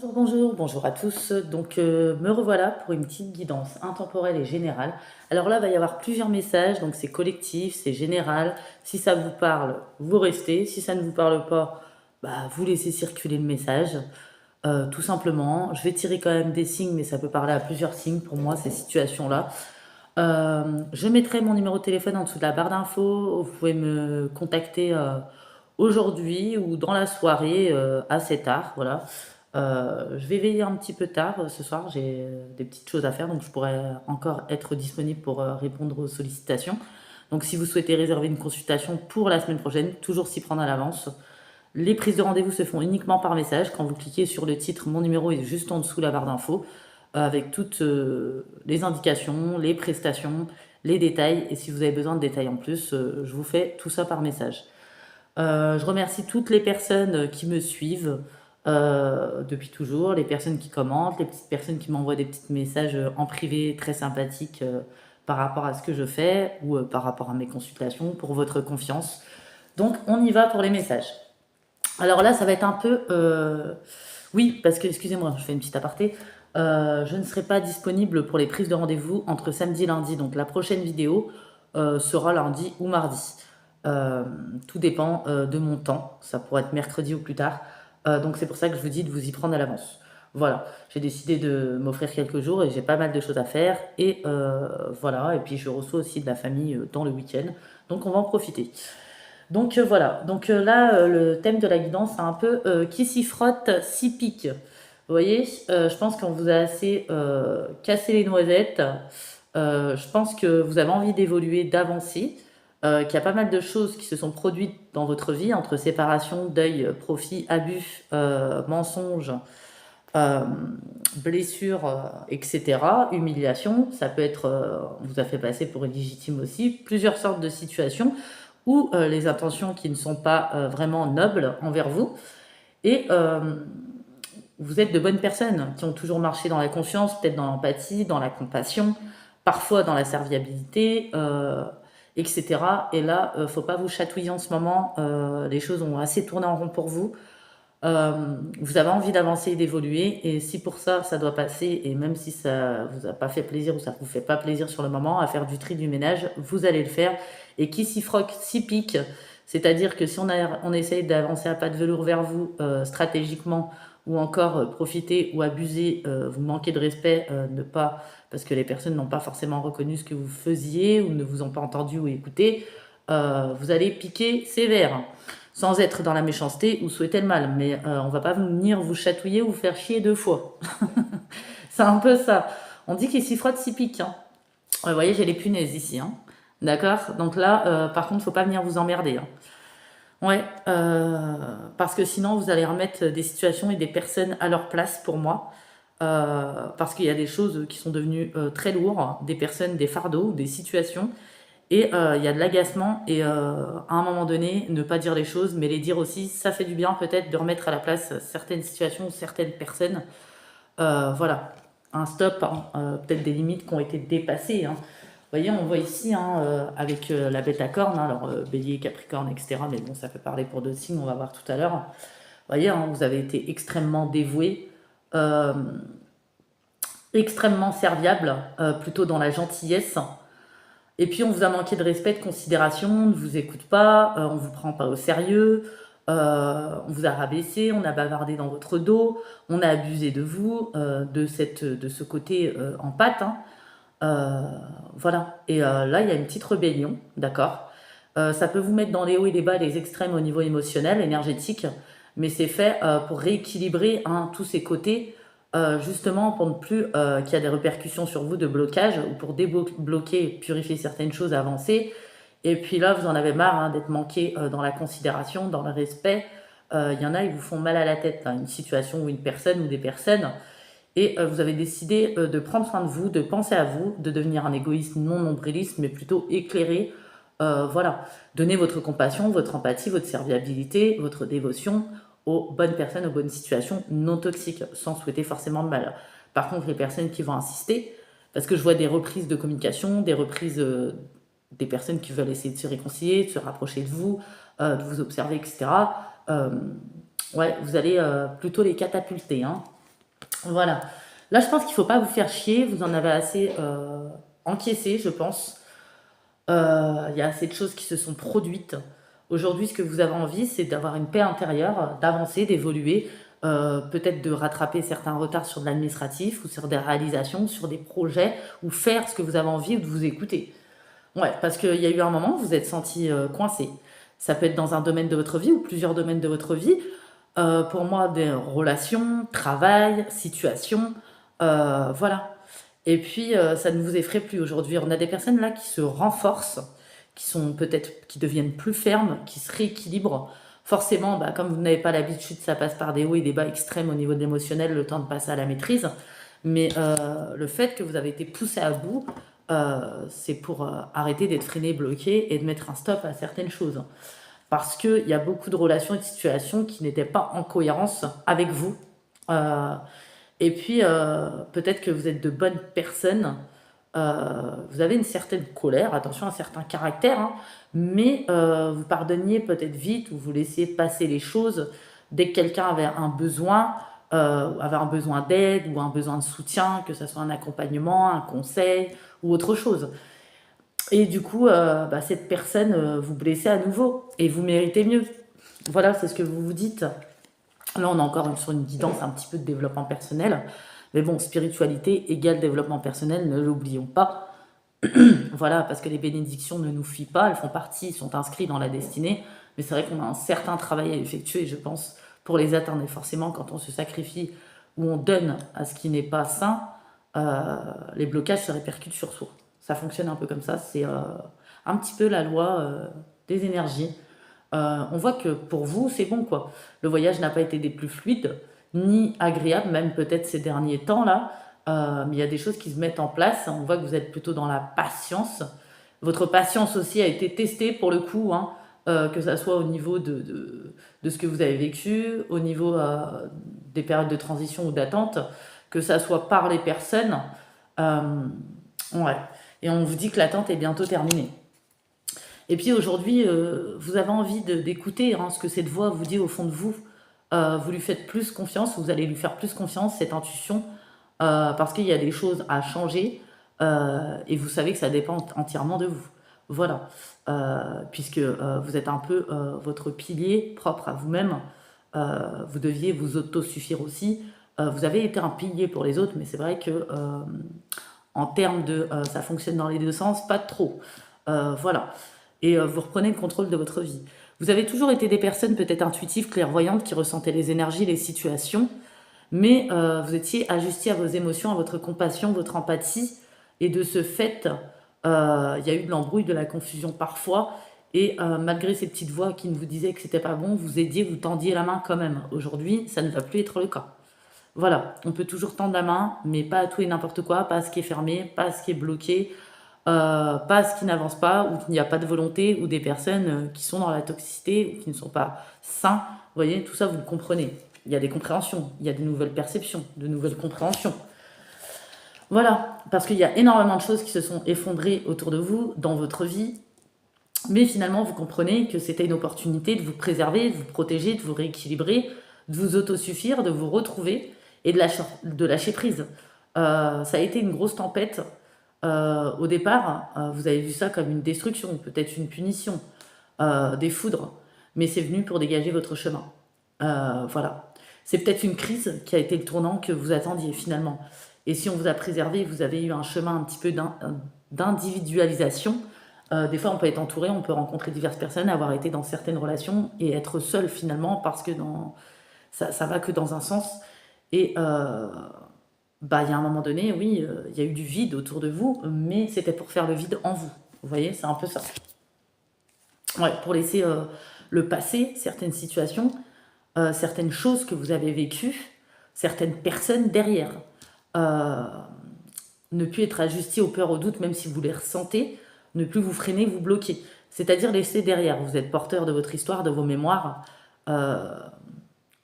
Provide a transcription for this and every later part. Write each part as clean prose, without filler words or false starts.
Bonjour à tous. Donc, me revoilà pour une petite guidance intemporelle et générale. Alors là, il va y avoir plusieurs messages, donc c'est collectif, c'est général. Si ça vous parle, vous restez. Si ça ne vous parle pas, bah, vous laissez circuler le message. Tout simplement. Je vais tirer quand même des signes, mais ça peut parler à plusieurs signes pour moi, ces situations-là. Je mettrai mon numéro de téléphone en dessous de la barre d'infos. Vous pouvez me contacter aujourd'hui ou dans la soirée assez tard. Voilà. Je vais veiller un petit peu tard ce soir. J'ai des petites choses à faire, donc je pourrais encore être disponible pour répondre aux sollicitations. Donc si vous souhaitez réserver une consultation pour la semaine prochaine, toujours s'y prendre à l'avance. Les prises de rendez-vous se font uniquement par message. Quand vous cliquez sur le titre, mon numéro est juste en dessous la barre d'infos, avec toutes les indications, les prestations, les détails. Et si vous avez besoin de détails en plus, je vous fais tout ça par message. Je remercie toutes les personnes qui me suivent depuis toujours, les personnes qui commentent, les petites personnes qui m'envoient des petits messages en privé très sympathiques par rapport à ce que je fais ou par rapport à mes consultations, pour votre confiance. Donc on y va pour les messages. Alors là, ça va être un peu... Oui, parce que, excusez-moi, je fais une petite aparté. Je ne serai pas disponible pour les prises de rendez-vous entre samedi et lundi. Donc la prochaine vidéo sera lundi ou mardi. Euh, Tout dépend de mon temps. Ça pourrait être mercredi ou plus tard. Donc c'est pour ça que je vous dis de vous y prendre à l'avance. Voilà, j'ai décidé de m'offrir quelques jours et j'ai pas mal de choses à faire. Et voilà, et puis je reçois aussi de la famille dans le week-end. Donc on va en profiter. Donc voilà, donc là, le thème de la guidance, c'est un peu qui s'y frotte, s'y pique. Vous voyez, je pense qu'on vous a assez cassé les noisettes. Je pense que vous avez envie d'évoluer, d'avancer, qu'il y a pas mal de choses qui se sont produites dans votre vie, entre séparation, deuil, profit, abus, mensonges, euh, blessures, etc., humiliation. Ça peut être, on vous a fait passer pour illégitime aussi, plusieurs sortes de situations ou les intentions qui ne sont pas vraiment nobles envers vous. Et vous êtes de bonnes personnes qui ont toujours marché dans la confiance, peut-être dans l'empathie, dans la compassion, parfois dans la serviabilité, etc. Et là, faut pas vous chatouiller en ce moment. Les choses ont assez tourné en rond pour vous. Vous avez envie d'avancer et d'évoluer, et si pour ça, ça doit passer, et même si ça vous a pas fait plaisir ou ça vous fait pas plaisir sur le moment, à faire du tri du ménage, vous allez le faire. Et qui s'y frotte, s'y pique. C'est-à-dire que si on essaye d'avancer à pas de velours vers vous stratégiquement, ou encore profiter ou abuser, vous manquez de respect, ne pas, parce que les personnes n'ont pas forcément reconnu ce que vous faisiez ou ne vous ont pas entendu ou écouté, vous allez piquer sévère sans être dans la méchanceté ou souhaiter le mal. Mais on va pas venir vous chatouiller ou vous faire chier deux fois. C'est un peu ça. On dit qu'il s'y frotte, s'y pique. Hein. Vous voyez, j'ai les punaises ici. Hein. D'accord. Donc là, par contre, faut pas venir vous emmerder. Hein. Ouais, parce que sinon vous allez remettre des situations et des personnes à leur place pour moi. Parce qu'il y a des choses qui sont devenues très lourdes, des personnes, des fardeaux, des situations, et il y a de l'agacement, et à un moment donné, ne pas dire les choses, mais les dire aussi, ça fait du bien peut-être de remettre à la place certaines situations, certaines personnes. Voilà, un stop, hein, peut-être des limites qui ont été dépassées. Hein. Vous voyez, on voit ici hein, avec la bête à cornes, hein, alors bélier, capricorne, etc. Mais bon, ça peut parler pour d'autres signes, on va voir tout à l'heure. Vous voyez, hein, vous avez été extrêmement dévoué, euh, extrêmement serviable, plutôt dans la gentillesse. Et puis on vous a manqué de respect, de considération, on ne vous écoute pas, on ne vous prend pas au sérieux, on vous a rabaissé, on a bavardé dans votre dos, on a abusé de vous, de ce côté en pâte. Hein. Euh, voilà. Et là, il y a une petite rébellion, d'accord. Ça peut vous mettre dans les hauts et les bas, les extrêmes au niveau émotionnel, énergétique, mais c'est fait pour rééquilibrer hein, tous ces côtés, justement pour ne plus qu'il y ait des répercussions sur vous de blocage, ou pour débloquer, purifier certaines choses, avancer. Et puis là, vous en avez marre hein, d'être manqué dans la considération, dans le respect. Il y en a, ils vous font mal à la tête, hein, une situation ou une personne ou des personnes. Et vous avez décidé de prendre soin de vous, de penser à vous, de devenir un égoïste non nombriliste, mais plutôt éclairé. Voilà, donnez votre compassion, votre empathie, votre serviabilité, votre dévotion aux bonnes personnes, aux bonnes situations non toxiques, sans souhaiter forcément de mal. Par contre, les personnes qui vont insister, parce que je vois des reprises de communication, des reprises des personnes qui veulent essayer de se réconcilier, de se rapprocher de vous observer, etc. Ouais, vous allez plutôt les catapulter, hein. Voilà. Là, je pense qu'il ne faut pas vous faire chier, vous en avez assez encaissé, je pense. Il y a assez de choses qui se sont produites. Aujourd'hui, ce que vous avez envie, c'est d'avoir une paix intérieure, d'avancer, d'évoluer, peut-être de rattraper certains retards sur de l'administratif ou sur des réalisations, sur des projets, ou faire ce que vous avez envie ou de vous écouter. Ouais, parce qu'il y a eu un moment où vous êtes senti coincé. Ça peut être dans un domaine de votre vie ou plusieurs domaines de votre vie. Pour moi, des relations, travail, situation, voilà. Et puis, ça ne vous effraie plus aujourd'hui. On a des personnes là qui se renforcent, qui sont peut-être, qui deviennent plus fermes, qui se rééquilibrent. Forcément, bah, comme vous n'avez pas l'habitude, ça passe par des hauts et des bas extrêmes au niveau de l'émotionnel, le temps de passer à la maîtrise. Mais le fait que vous avez été poussé à bout, c'est pour arrêter d'être freiné, bloqué et de mettre un stop à certaines choses. Parce qu'il y a beaucoup de relations et de situations qui n'étaient pas en cohérence avec vous. Euh, et puis, peut-être que vous êtes de bonnes personnes. Vous avez une certaine colère, attention, un certain caractère, hein, mais vous pardonniez peut-être vite ou vous laissiez passer les choses dès que quelqu'un avait un besoin d'aide ou un besoin de soutien, que ce soit un accompagnement, un conseil ou autre chose. Et du coup, bah, cette personne vous blessez à nouveau et vous méritez mieux. Voilà, c'est ce que vous vous dites. Là, on est encore sur une guidance un petit peu de développement personnel. Mais bon, spiritualité égale développement personnel, ne l'oublions pas. Voilà, parce que les bénédictions ne nous fuient pas, elles font partie, sont inscrites dans la destinée. Mais c'est vrai qu'on a un certain travail à effectuer, je pense, pour les atteindre. Et forcément, quand on se sacrifie ou on donne à ce qui n'est pas sain, les blocages se répercutent sur soi. Ça fonctionne un peu comme ça. C'est un petit peu la loi des énergies. On voit que pour vous, c'est bon, quoi. Le voyage n'a pas été des plus fluides, ni agréables, même peut-être ces derniers temps-là. Mais il y a des choses qui se mettent en place. On voit que vous êtes plutôt dans la patience. Votre patience aussi a été testée pour le coup, hein, que ça soit au niveau de ce que vous avez vécu, au niveau des périodes de transition ou d'attente, que ça soit par les personnes. Euh, ouais. Et on vous dit que l'attente est bientôt terminée. Et puis aujourd'hui, vous avez envie d'écouter hein, ce que cette voix vous dit au fond de vous. Vous lui faites plus confiance, vous allez lui faire plus confiance, cette intuition, parce qu'il y a des choses à changer et vous savez que ça dépend entièrement de vous. Voilà. Puisque vous êtes un peu votre pilier propre à vous-même. Vous deviez vous autosuffire aussi. Vous avez été un pilier pour les autres, mais c'est vrai que en termes de ça fonctionne dans les deux sens, pas trop. Voilà. Et vous reprenez le contrôle de votre vie. Vous avez toujours été des personnes peut-être intuitives, clairvoyantes, qui ressentaient les énergies, les situations, mais vous étiez ajusté à vos émotions, à votre compassion, votre empathie, et de ce fait, il y a eu de l'embrouille, de la confusion parfois, et malgré ces petites voix qui vous disaient que c'était pas bon, vous aidiez, vous tendiez la main quand même. Aujourd'hui, ça ne va plus être le cas. Voilà, on peut toujours tendre la main, mais pas à tout et n'importe quoi, pas à ce qui est fermé, pas à ce qui est bloqué, pas à ce qui n'avance pas, ou qu'il n'y a pas de volonté, ou des personnes qui sont dans la toxicité, ou qui ne sont pas sains. Vous voyez, tout ça, vous le comprenez. Il y a des compréhensions, il y a des nouvelles perceptions, de nouvelles compréhensions. Voilà, parce qu'il y a énormément de choses qui se sont effondrées autour de vous, dans votre vie, mais finalement, vous comprenez que c'était une opportunité de vous préserver, de vous protéger, de vous rééquilibrer, de vous autosuffire, de vous retrouver et de lâcher prise. Ça a été une grosse tempête. Au départ, vous avez vu ça comme une destruction, peut-être une punition, des foudres, mais c'est venu pour dégager votre chemin. Voilà. C'est peut-être une crise qui a été le tournant que vous attendiez finalement. Et si on vous a préservé, vous avez eu un chemin un petit peu d'individualisation. Des fois, on peut être entouré, on peut rencontrer diverses personnes, avoir été dans certaines relations et être seul finalement parce que ça va que dans un sens. Et bah, il y a un moment donné, oui, il y a eu du vide autour de vous, mais c'était pour faire le vide en vous. Vous voyez, c'est un peu ça. Ouais, pour laisser le passé, certaines situations, certaines choses que vous avez vécues, certaines personnes derrière. Euh, Ne plus être ajusté aux peurs, aux doutes, même si vous les ressentez, ne plus vous freiner, vous bloquer. C'est-à-dire laisser derrière. Vous êtes porteur de votre histoire, de vos mémoires. Euh,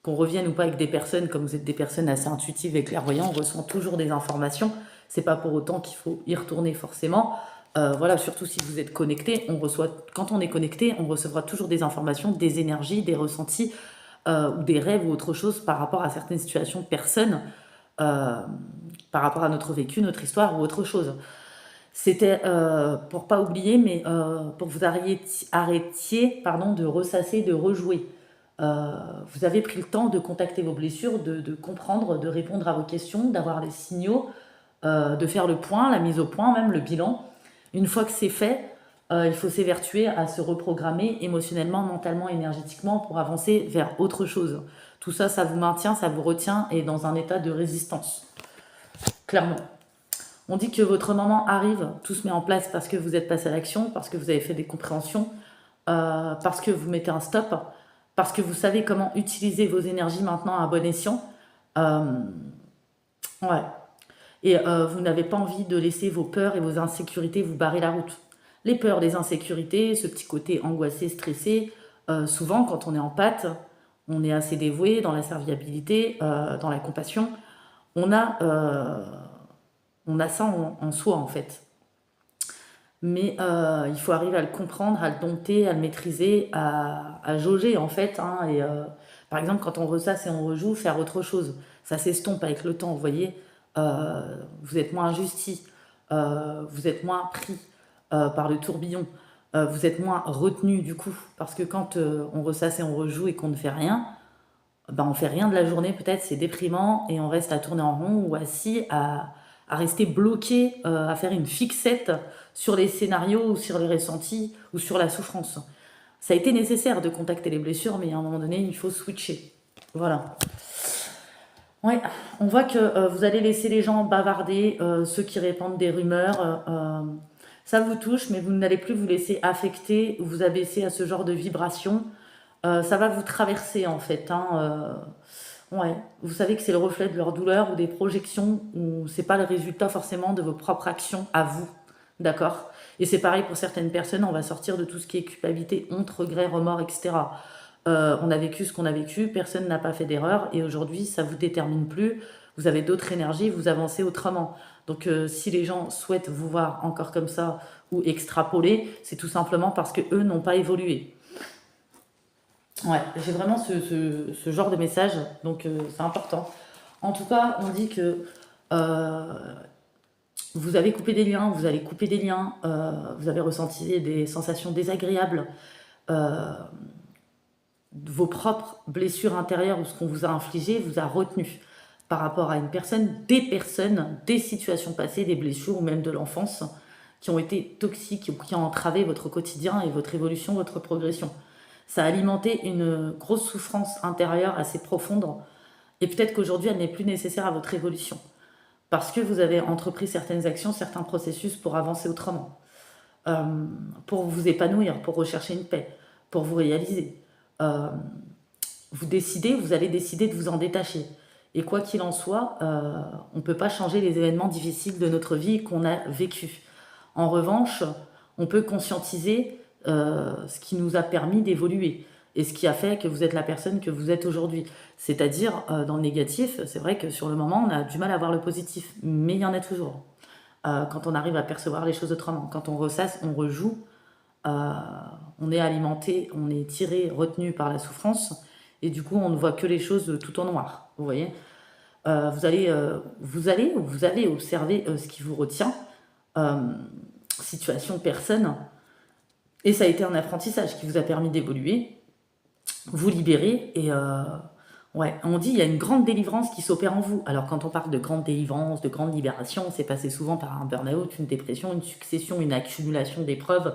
qu'on revienne ou pas avec des personnes, comme vous êtes des personnes assez intuitives et clairvoyantes, on ressent toujours des informations. C'est pas pour autant qu'il faut y retourner forcément. Voilà, surtout si vous êtes connecté, quand on est connecté, on recevra toujours des informations, des énergies, des ressentis ou des rêves ou autre chose par rapport à certaines situations, personnes. euh, par rapport à notre vécu, notre histoire ou autre chose. C'était pour pas oublier, mais pour que vous arrêtiez pardon, de ressasser, de rejouer. Vous avez pris le temps de contacter vos blessures, de comprendre, de répondre à vos questions, d'avoir les signaux, de faire le point, la mise au point, même le bilan. Une fois que c'est fait, il faut s'évertuer à se reprogrammer émotionnellement, mentalement, énergétiquement pour avancer vers autre chose. Tout ça, ça vous maintient, ça vous retient et dans un état de résistance, clairement. On dit que votre moment arrive, tout se met en place parce que vous êtes passé à l'action, parce que vous avez fait des compréhensions, parce que vous mettez un stop, parce que vous savez comment utiliser vos énergies maintenant à bon escient. Euh, ouais. Et vous n'avez pas envie de laisser vos peurs et vos insécurités vous barrer la route. Les peurs, les insécurités, ce petit côté angoissé, stressé, souvent quand on est en pâte, on est assez dévoué dans la serviabilité, dans la compassion. On a, euh, on a ça en soi en fait. Mais il faut arriver à le comprendre, à le dompter, à le maîtriser, à jauger en fait, hein, et par exemple, quand on ressasse et on rejoue, faire autre chose. Ça s'estompe avec le temps, vous voyez. Vous êtes moins investi, vous êtes moins pris par le tourbillon, vous êtes moins retenu du coup. Parce que quand on ressasse et on rejoue et qu'on ne fait rien, ben, on fait rien de la journée, peut-être c'est déprimant et on reste à tourner en rond ou assis à rester bloqué, à faire une fixette sur les scénarios ou sur les ressentis ou sur la souffrance. Ça a été nécessaire de contacter les blessures, mais à un moment donné, il faut switcher. Voilà. Ouais, on voit que vous allez laisser les gens bavarder, ceux qui répandent des rumeurs. Ça vous touche, mais vous n'allez plus vous laisser affecter ou vous abaisser à ce genre de vibration. Ça va vous traverser en fait, hein, ouais. Vous savez que c'est le reflet de leur douleur ou des projections, ou c'est pas le résultat forcément de vos propres actions à vous. D'accord. Et c'est pareil pour certaines personnes, on va sortir de tout ce qui est culpabilité, honte, regret, remords, etc. On a vécu ce qu'on a vécu, personne n'a pas fait d'erreur, et aujourd'hui ça vous détermine plus. Vous avez d'autres énergies, vous avancez autrement. Donc si les gens souhaitent vous voir encore comme ça ou extrapoler, c'est tout simplement parce que eux n'ont pas évolué. Ouais, j'ai vraiment ce genre de message, donc c'est important. En tout cas, on dit que euh, vous avez coupé des liens, vous allez couper des liens, vous avez ressenti des sensations désagréables, euh, vos propres blessures intérieures ou ce qu'on vous a infligé vous a retenu par rapport à une personne, des situations passées, des blessures ou même de l'enfance qui ont été toxiques ou qui ont entravé votre quotidien et votre évolution, votre progression. Ça a alimenté une grosse souffrance intérieure assez profonde et peut-être qu'aujourd'hui elle n'est plus nécessaire à votre évolution parce que vous avez entrepris certaines actions, certains processus pour avancer autrement, euh, pour vous épanouir, pour rechercher une paix, pour vous réaliser. Euh, vous allez décider de vous en détacher. Et quoi qu'il en soit, on ne peut pas changer les événements difficiles de notre vie qu'on a vécus. En revanche, on peut conscientiser ce qui nous a permis d'évoluer et ce qui a fait que vous êtes la personne que vous êtes aujourd'hui. C'est-à-dire, dans le négatif, c'est vrai que sur le moment, on a du mal à voir le positif, mais il y en a toujours. Quand on arrive à percevoir les choses autrement, quand on ressasse, on rejoue, euh, on est alimenté, on est tiré, retenu par la souffrance, et du coup, on ne voit que les choses tout en noir. Vous voyez. Vous allez observer ce qui vous retient, euh, situation, personne, et ça a été un apprentissage qui vous a permis d'évoluer, vous libérer, et ouais, on dit il y a une grande délivrance qui s'opère en vous. Alors quand on parle de grande délivrance, de grande libération, c'est passé souvent par un burn-out, une dépression, une succession, une accumulation d'épreuves,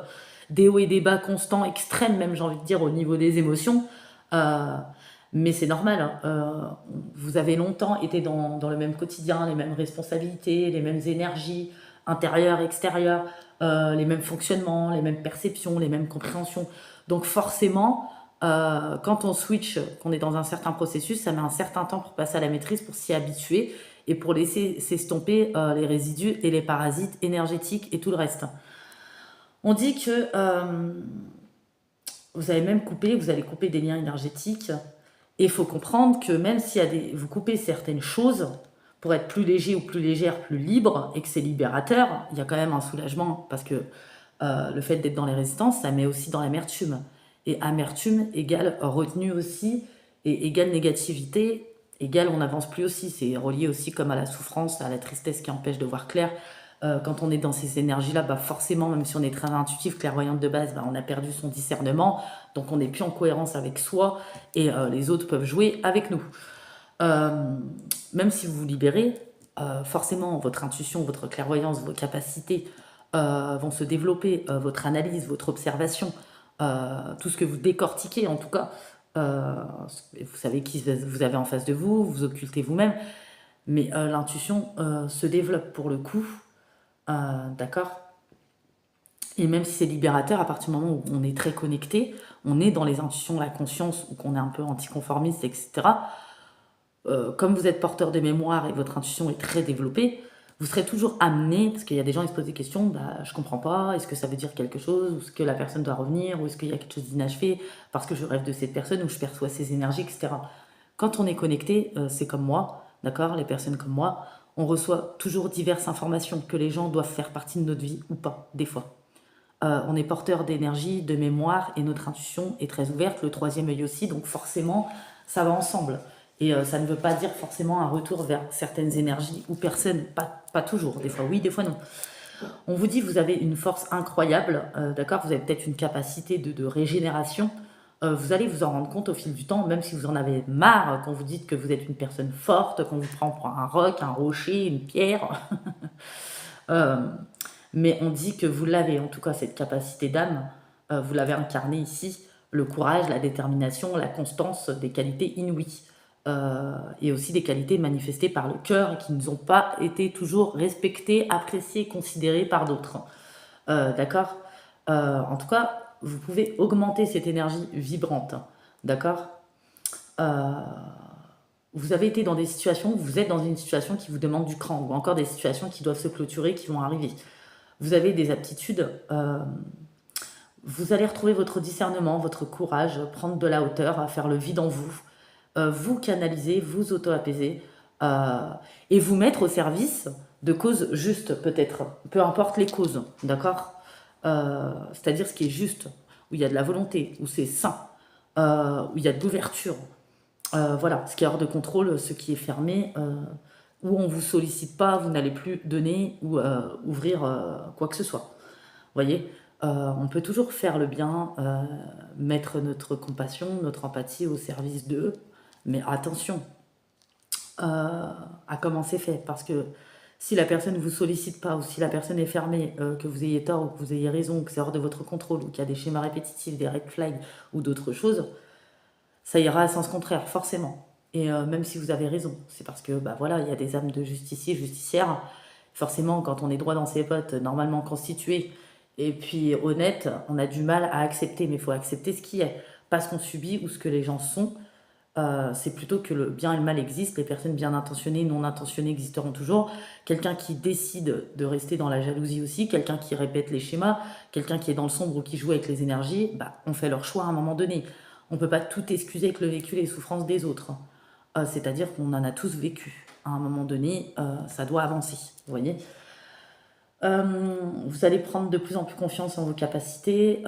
des hauts et des bas constants, extrêmes même, j'ai envie de dire, au niveau des émotions. Euh, mais c'est normal, hein. Vous avez longtemps été dans le même quotidien, les mêmes responsabilités, les mêmes énergies intérieures, extérieures, les mêmes fonctionnements, les mêmes perceptions, les mêmes compréhensions. Donc forcément, quand on switch, qu'on est dans un certain processus, ça met un certain temps pour passer à la maîtrise, pour s'y habituer et pour laisser s'estomper les résidus et les parasites énergétiques et tout le reste. On dit que vous avez même coupé, vous allez couper des liens énergétiques. Et il faut comprendre que même s'il y a vous coupez certaines choses pour être plus léger ou plus légère, plus libre, et que c'est libérateur, il y a quand même un soulagement parce que le fait d'être dans les résistances, ça met aussi dans l'amertume. Et amertume égale retenue aussi, et égale négativité, égale on n'avance plus aussi. C'est relié aussi comme à la souffrance, à la tristesse qui empêche de voir clair. Quand on est dans ces énergies-là, bah forcément, même si on est très intuitif, clairvoyante de base, bah on a perdu son discernement, donc on n'est plus en cohérence avec soi, et les autres peuvent jouer avec nous. Euh, Même si vous vous libérez, forcément, votre intuition, votre clairvoyance, vos capacités vont se développer, votre analyse, votre observation, tout ce que vous décortiquez en tout cas. euh, Vous savez qui vous avez en face de vous, vous occultez vous-même, mais l'intuition se développe pour le coup, d'accord. Et même si c'est libérateur, à partir du moment où on est très connecté, on est dans les intuitions, la conscience, ou qu'on est un peu anticonformiste, etc. Comme vous êtes porteur de mémoire et votre intuition est très développée, vous serez toujours amené, parce qu'il y a des gens qui se posent des questions, bah, je comprends pas, est-ce que ça veut dire quelque chose, ou est-ce que la personne doit revenir, ou est-ce qu'il y a quelque chose d'inachevé, parce que je rêve de cette personne, ou je perçois ses énergies, etc. Quand on est connecté, c'est comme moi, d'accord, les personnes comme moi, on reçoit toujours diverses informations que les gens doivent faire partie de notre vie ou pas, des fois. On est porteur d'énergie, de mémoire, et notre intuition est très ouverte, le troisième œil aussi, donc forcément, ça va ensemble. Et ça ne veut pas dire forcément un retour vers certaines énergies ou personnes, pas toujours, des fois oui, des fois non. On vous dit, vous avez une force incroyable, d'accord, vous avez peut-être une capacité de régénération. Vous allez vous en rendre compte au fil du temps, même si vous en avez marre, quand vous dites que vous êtes une personne forte, qu'on vous prend pour un roc, un rocher, une pierre. Euh, mais on dit que vous l'avez, en tout cas, cette capacité d'âme, vous l'avez incarnée ici, le courage, la détermination, la constance, des qualités inouïes. Et aussi des qualités manifestées par le cœur qui ne ont pas été toujours respectées, appréciées, considérées par d'autres. D'accord. En tout cas, vous pouvez augmenter cette énergie vibrante. D'accord. Euh, vous avez été dans des situations, vous êtes dans une situation qui vous demande du cran, ou encore des situations qui doivent se clôturer, qui vont arriver. Vous avez des aptitudes, vous allez retrouver votre discernement, votre courage, prendre de la hauteur, à faire le vide en vous, vous canaliser, vous auto-apaiser, euh, et vous mettre au service de causes justes peut-être, peu importe les causes, d'accord. C'est-à-dire ce qui est juste, où il y a de la volonté, où c'est sain, où il y a de l'ouverture, voilà, ce qui est hors de contrôle, ce qui est fermé, où on ne vous sollicite pas, vous n'allez plus donner ou ouvrir quoi que ce soit. Vous voyez. On peut toujours faire le bien, mettre notre compassion, notre empathie au service d'eux, mais attention à comment c'est fait, parce que si la personne ne vous sollicite pas, ou si la personne est fermée, que vous ayez tort, ou que vous ayez raison, ou que c'est hors de votre contrôle, ou qu'il y a des schémas répétitifs, des red flags, ou d'autres choses, ça ira à sens contraire, forcément. Et même si vous avez raison, c'est parce que, bah voilà, il y a des âmes de justiciers, justicières. Forcément, quand on est droit dans ses bottes, normalement constitué, et puis honnête, on a du mal à accepter, mais il faut accepter ce qui est, pas ce qu'on subit ou ce que les gens sont. C'est plutôt que le bien et le mal existent, les personnes bien intentionnées, non intentionnées existeront toujours. Quelqu'un qui décide de rester dans la jalousie aussi, quelqu'un qui répète les schémas, quelqu'un qui est dans le sombre ou qui joue avec les énergies, bah, on fait leur choix à un moment donné. On ne peut pas tout excuser avec le vécu et les souffrances des autres. C'est-à-dire qu'on en a tous vécu. À un moment donné, ça doit avancer, vous voyez. Vous allez prendre de plus en plus confiance en vos capacités,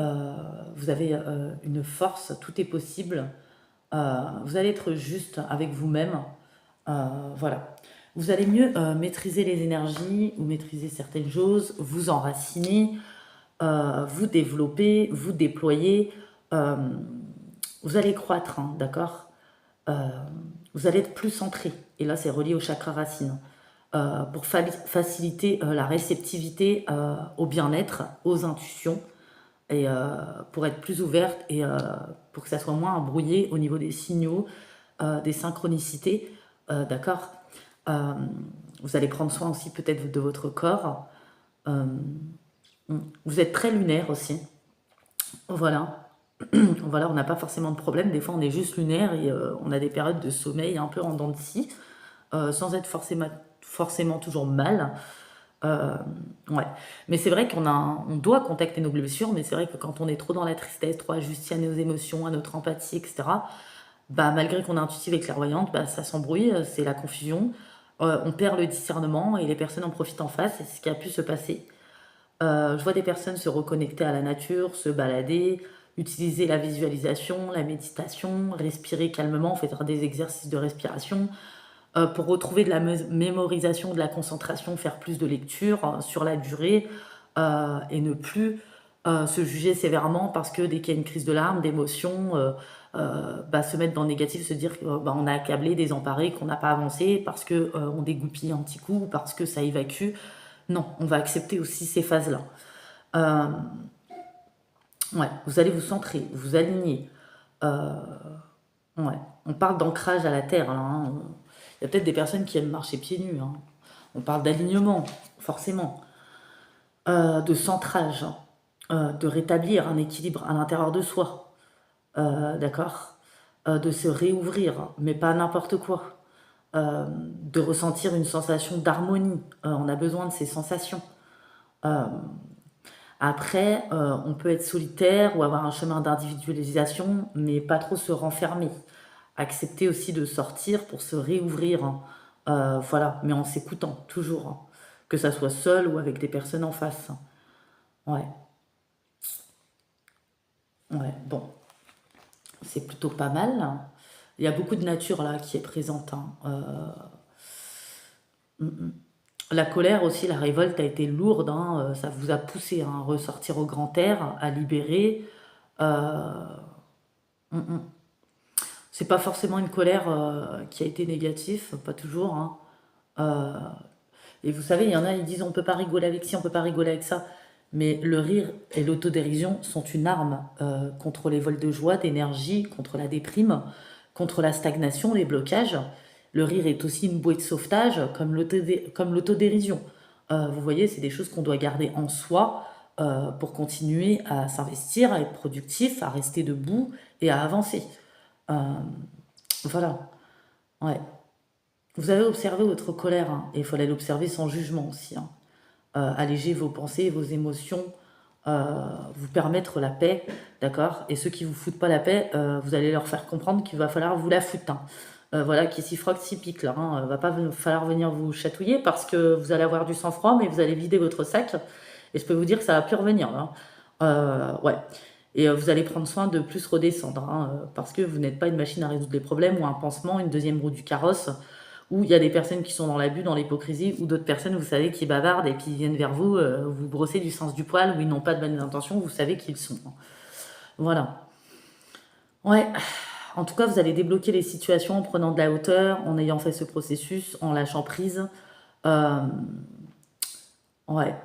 vous avez une force, tout est possible. Vous allez être juste avec vous-même. Voilà. Vous allez mieux maîtriser les énergies ou maîtriser certaines choses, vous enraciner, vous développer, vous déployer. Euh, vous allez croître, hein, d'accord. Euh, Vous allez être plus centré. Et là, c'est relié au chakra racine. Pour faciliter la réceptivité au bien-être, aux intuitions, et pour être plus ouverte et pour que ça soit moins brouillé au niveau des signaux, des synchronicités, d'accord. Euh, vous allez prendre soin aussi peut-être de votre corps. Euh, vous êtes très lunaire aussi. Voilà. Voilà, on n'a pas forcément de problème. Des fois, on est juste lunaire et on a des périodes de sommeil un peu en dents de scie, sans être forcément toujours mal. Euh, ouais. Mais c'est vrai on doit contacter nos blessures, mais c'est vrai que quand on est trop dans la tristesse, trop ajusté à nos émotions, à notre empathie, etc., bah, malgré qu'on est intuitive et clairvoyante, bah, ça s'embrouille, c'est la confusion, on perd le discernement et les personnes en profitent en face, et c'est ce qui a pu se passer. Je vois des personnes se reconnecter à la nature, se balader, Utilisez la visualisation, la méditation, respirez calmement, faites des exercices de respiration. Pour retrouver de la mémorisation, de la concentration, faire plus de lecture sur la durée et ne plus se juger sévèrement parce que dès qu'il y a une crise de larmes, d'émotion, se mettre dans le négatif, se dire qu'on a accablé, désemparé, qu'on n'a pas avancé parce que on dégoupille un petit coup, parce que ça évacue. Non, on va accepter aussi ces phases-là. Euh, ouais, vous allez vous centrer, vous aligner. Euh, ouais, on parle d'ancrage à la terre, là, hein. Il y a peut-être des personnes qui aiment marcher pieds nus, hein. On parle d'alignement, forcément, de centrage, hein, de rétablir un équilibre à l'intérieur de soi, d'accord. De se réouvrir, mais pas n'importe quoi. De ressentir une sensation d'harmonie. On a besoin de ces sensations. Euh, Après, on peut être solitaire ou avoir un chemin d'individualisation, mais pas trop se renfermer. Accepter aussi de sortir pour se réouvrir, hein. Voilà, mais en s'écoutant, toujours, hein. Que ça soit seul ou avec des personnes en face, hein. Ouais, ouais, bon, c'est plutôt pas mal, hein. Il y a beaucoup de nature là qui est présente, hein. Mm, mm. La colère aussi, la révolte a été lourde, hein, ça vous a poussé, hein, à ressortir au grand air, à libérer. Euh, mm, mm. C'est pas forcément une colère qui a été négative, pas toujours, hein. Euh, et vous savez, il y en a, ils disent on peut pas rigoler avec ci, on peut pas rigoler avec ça. Mais le rire et l'autodérision sont une arme contre les vols de joie, d'énergie, contre la déprime, contre la stagnation, les blocages. Le rire est aussi une bouée de sauvetage, comme l'autodérision. Vous voyez, c'est des choses qu'on doit garder en soi pour continuer à s'investir, à être productif, à rester debout et à avancer. Euh, voilà, ouais. Vous avez observé votre colère, hein, et il faut l'observer sans jugement aussi, hein. Alléger vos pensées, vos émotions, vous permettre la paix, d'accord. Et ceux qui vous foutent pas la paix, vous allez leur faire comprendre qu'il va falloir vous la foutre, hein. Voilà, qui s'y frotte s'y pique là, hein. Va pas falloir venir vous chatouiller parce que vous allez avoir du sang-froid, mais vous allez vider votre sac. Et je peux vous dire que ça va plus revenir, hein. Ouais. Et vous allez prendre soin de plus redescendre, hein, parce que vous n'êtes pas une machine à résoudre les problèmes ou un pansement, une deuxième roue du carrosse, où il y a des personnes qui sont dans l'abus, dans l'hypocrisie, ou d'autres personnes, vous savez, qui bavardent et qui viennent vers vous, vous brosser du sens du poil, où ils n'ont pas de bonnes intentions, vous savez qui ils sont, hein. Voilà. Ouais. En tout cas, vous allez débloquer les situations en prenant de la hauteur, en ayant fait ce processus, en lâchant prise. Euh, ouais.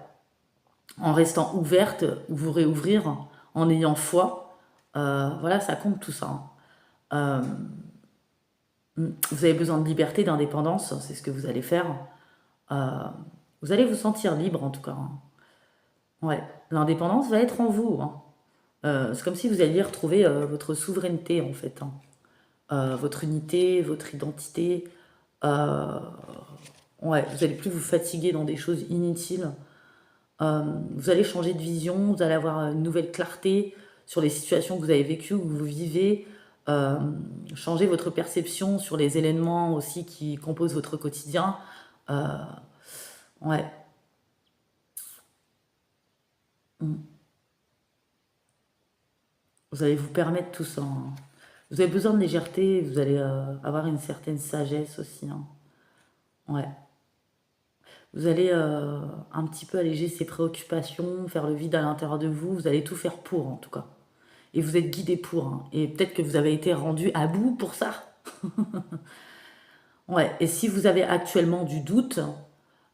En restant ouverte, vous réouvrir, en ayant foi. Voilà, ça compte tout ça, hein. Vous avez besoin de liberté, d'indépendance, c'est ce que vous allez faire. Euh, Vous allez vous sentir libre en tout cas, hein. Ouais, l'indépendance va être en vous, hein. C'est comme si vous alliez retrouver votre souveraineté en fait, hein. Votre unité, votre identité. Euh, ouais, vous allez plus vous fatiguer dans des choses inutiles. Vous allez changer de vision, vous allez avoir une nouvelle clarté sur les situations que vous avez vécues, que vous vivez. Euh, Changer votre perception sur les éléments aussi qui composent votre quotidien. Euh, ouais. Mm. Vous allez vous permettre tout ça, hein. Vous avez besoin de légèreté, vous allez avoir une certaine sagesse aussi, hein. Ouais. Vous allez un petit peu alléger ses préoccupations, faire le vide à l'intérieur de vous. Vous allez tout faire pour, en tout cas. Et vous êtes guidé pour, hein. Et peut-être que vous avez été rendu à bout pour ça. Ouais. Et si vous avez actuellement du doute,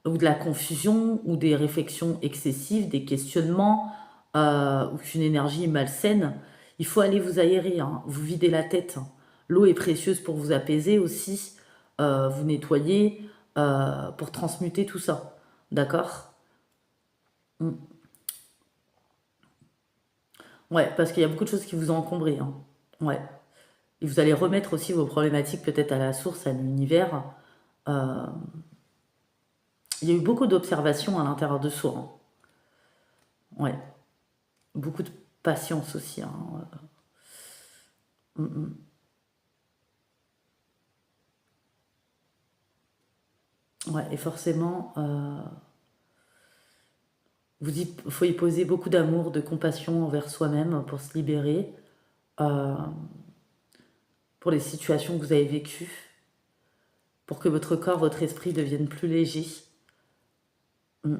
ou de la confusion, ou des réflexions excessives, des questionnements, ou qu'une énergie est malsaine, il faut aller vous aérer, hein, vous vider la tête. L'eau est précieuse pour vous apaiser aussi, vous nettoyer, pour transmuter tout ça. D'accord. Mm. Ouais, parce qu'il y a beaucoup de choses qui vous ont encombré, hein. Ouais. Et vous allez remettre aussi vos problématiques peut-être à la source, à l'univers. Euh, il y a eu beaucoup d'observations à l'intérieur de soi, hein. Ouais. Beaucoup de patience aussi, hein. Mm, mm. Ouais, et forcément, faut y poser beaucoup d'amour, de compassion envers soi-même pour se libérer, euh, pour les situations que vous avez vécues, pour que votre corps, votre esprit deviennent plus légers. Mm.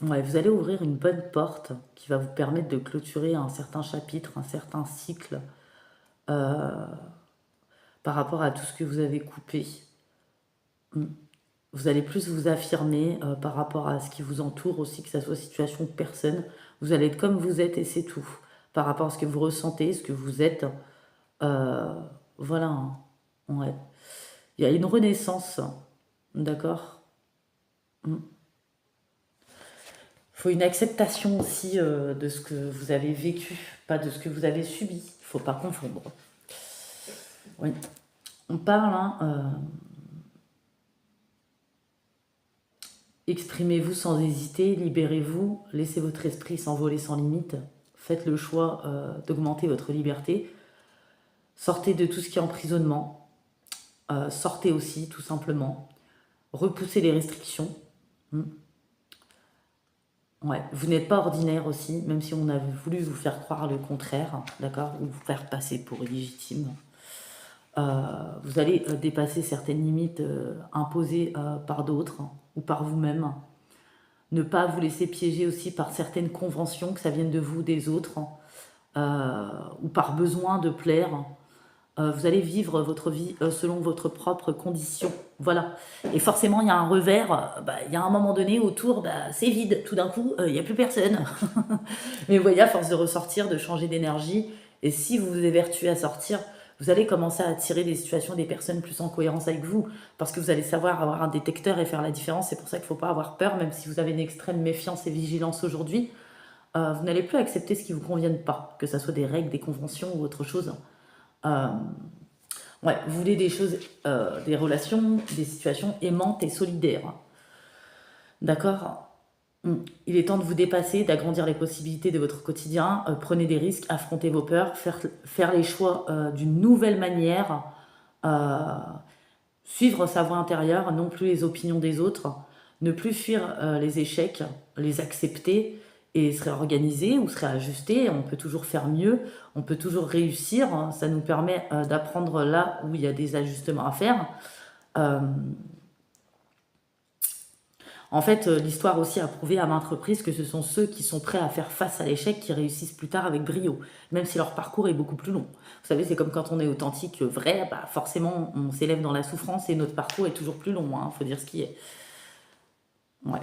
Ouais, vous allez ouvrir une bonne porte qui va vous permettre de clôturer un certain chapitre, un certain cycle euh, par rapport à tout ce que vous avez coupé. Mm. Vous allez plus vous affirmer par rapport à ce qui vous entoure aussi, que ce soit situation ou personne. Vous allez être comme vous êtes et c'est tout. Par rapport à ce que vous ressentez, ce que vous êtes. Euh, voilà, hein. Ouais. Il y a une renaissance, d'accord? Mm. Il faut une acceptation aussi de ce que vous avez vécu, pas de ce que vous avez subi. Il ne faut pas confondre. Oui. On parle, hein, exprimez-vous sans hésiter, libérez-vous, laissez votre esprit s'envoler sans limite. Faites le choix d'augmenter votre liberté. Sortez de tout ce qui est emprisonnement. Sortez aussi, tout simplement. Repoussez les restrictions. Mm. Ouais, vous n'êtes pas ordinaire aussi, même si on a voulu vous faire croire le contraire, d'accord, ou vous faire passer pour illégitime. Vous allez dépasser certaines limites imposées par d'autres ou par vous-même. Ne pas vous laisser piéger aussi par certaines conventions, que ça vienne de vous ou des autres, ou par besoin de plaire. Vous allez vivre votre vie selon votre propre condition. Voilà. Et forcément, il y a un revers. Il y a un moment donné, autour, c'est vide. Tout d'un coup, il n'y a plus personne. Mais vous voyez, à force de ressortir, de changer d'énergie, et si vous vous évertuez à sortir, vous allez commencer à attirer des situations, des personnes plus en cohérence avec vous, parce que vous allez savoir avoir un détecteur et faire la différence. C'est pour ça qu'il ne faut pas avoir peur, même si vous avez une extrême méfiance et vigilance aujourd'hui. Vous n'allez plus accepter ce qui ne vous convienne pas, que ce soit des règles, des conventions ou autre chose. Euh, ouais, vous voulez des choses, des relations, des situations aimantes et solidaires. D'accord? Il est temps de vous dépasser, d'agrandir les possibilités de votre quotidien. Prenez des risques, affrontez vos peurs, faire les choix d'une nouvelle manière, euh, suivre sa voie intérieure, non plus les opinions des autres, ne plus fuir les échecs, les accepter et se réorganiser ou se réajuster. On peut toujours faire mieux, on peut toujours réussir. Ça nous permet d'apprendre là où il y a des ajustements à faire. Euh, En fait, l'histoire aussi a prouvé à maintes reprises que ce sont ceux qui sont prêts à faire face à l'échec qui réussissent plus tard avec brio, même si leur parcours est beaucoup plus long. Vous savez, c'est comme quand on est authentique, vrai, forcément, on s'élève dans la souffrance et notre parcours est toujours plus long, hein, faut dire ce qui est. Ouais.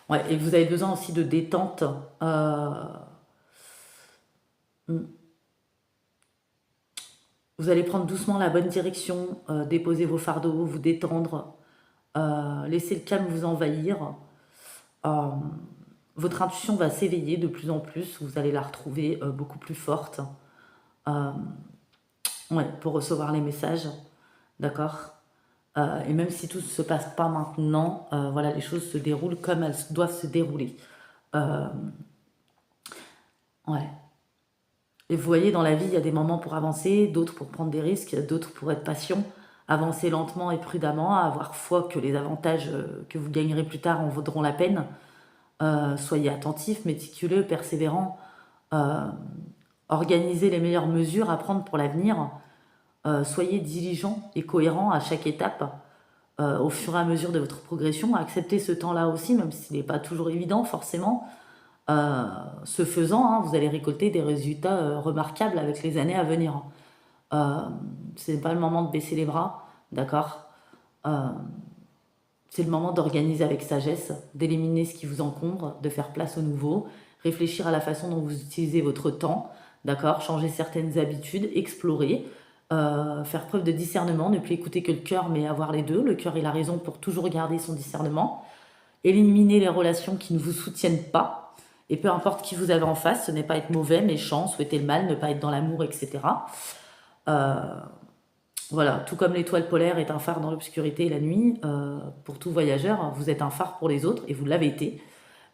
Ouais, et vous avez besoin aussi de détente. Hmm. Vous allez prendre doucement la bonne direction, déposer vos fardeaux, vous détendre, laisser le calme vous envahir. Euh, Votre intuition va s'éveiller de plus en plus, vous allez la retrouver beaucoup plus forte, euh, ouais, pour recevoir les messages, d'accord. Et même si tout ne se passe pas maintenant, voilà, les choses se déroulent comme elles doivent se dérouler. Euh, ouais. Et vous voyez, dans la vie, il y a des moments pour avancer, d'autres pour prendre des risques, d'autres pour être patient, avancer lentement et prudemment, avoir foi que les avantages que vous gagnerez plus tard en vaudront la peine. Soyez attentif, méticuleux, persévérant, euh, organisez les meilleures mesures à prendre pour l'avenir, soyez diligent et cohérent à chaque étape, au fur et à mesure de votre progression, acceptez ce temps-là aussi, même s'il n'est pas toujours évident forcément. Ce faisant, hein, vous allez récolter des résultats remarquables avec les années à venir. Euh, c'est pas le moment de baisser les bras, d'accord. Euh, c'est le moment d'organiser avec sagesse, d'éliminer ce qui vous encombre, de faire place au nouveau, réfléchir à la façon dont vous utilisez votre temps, d'accord, changer certaines habitudes, explorer, faire preuve de discernement, ne plus écouter que le cœur, mais avoir les deux, le cœur et la raison pour toujours garder son discernement, éliminer les relations qui ne vous soutiennent pas, et peu importe qui vous avez en face, ce n'est pas être mauvais, méchant, souhaiter le mal, ne pas être dans l'amour, etc. Euh, voilà, tout comme l'étoile polaire est un phare dans l'obscurité et la nuit, pour tout voyageur, vous êtes un phare pour les autres et vous l'avez été.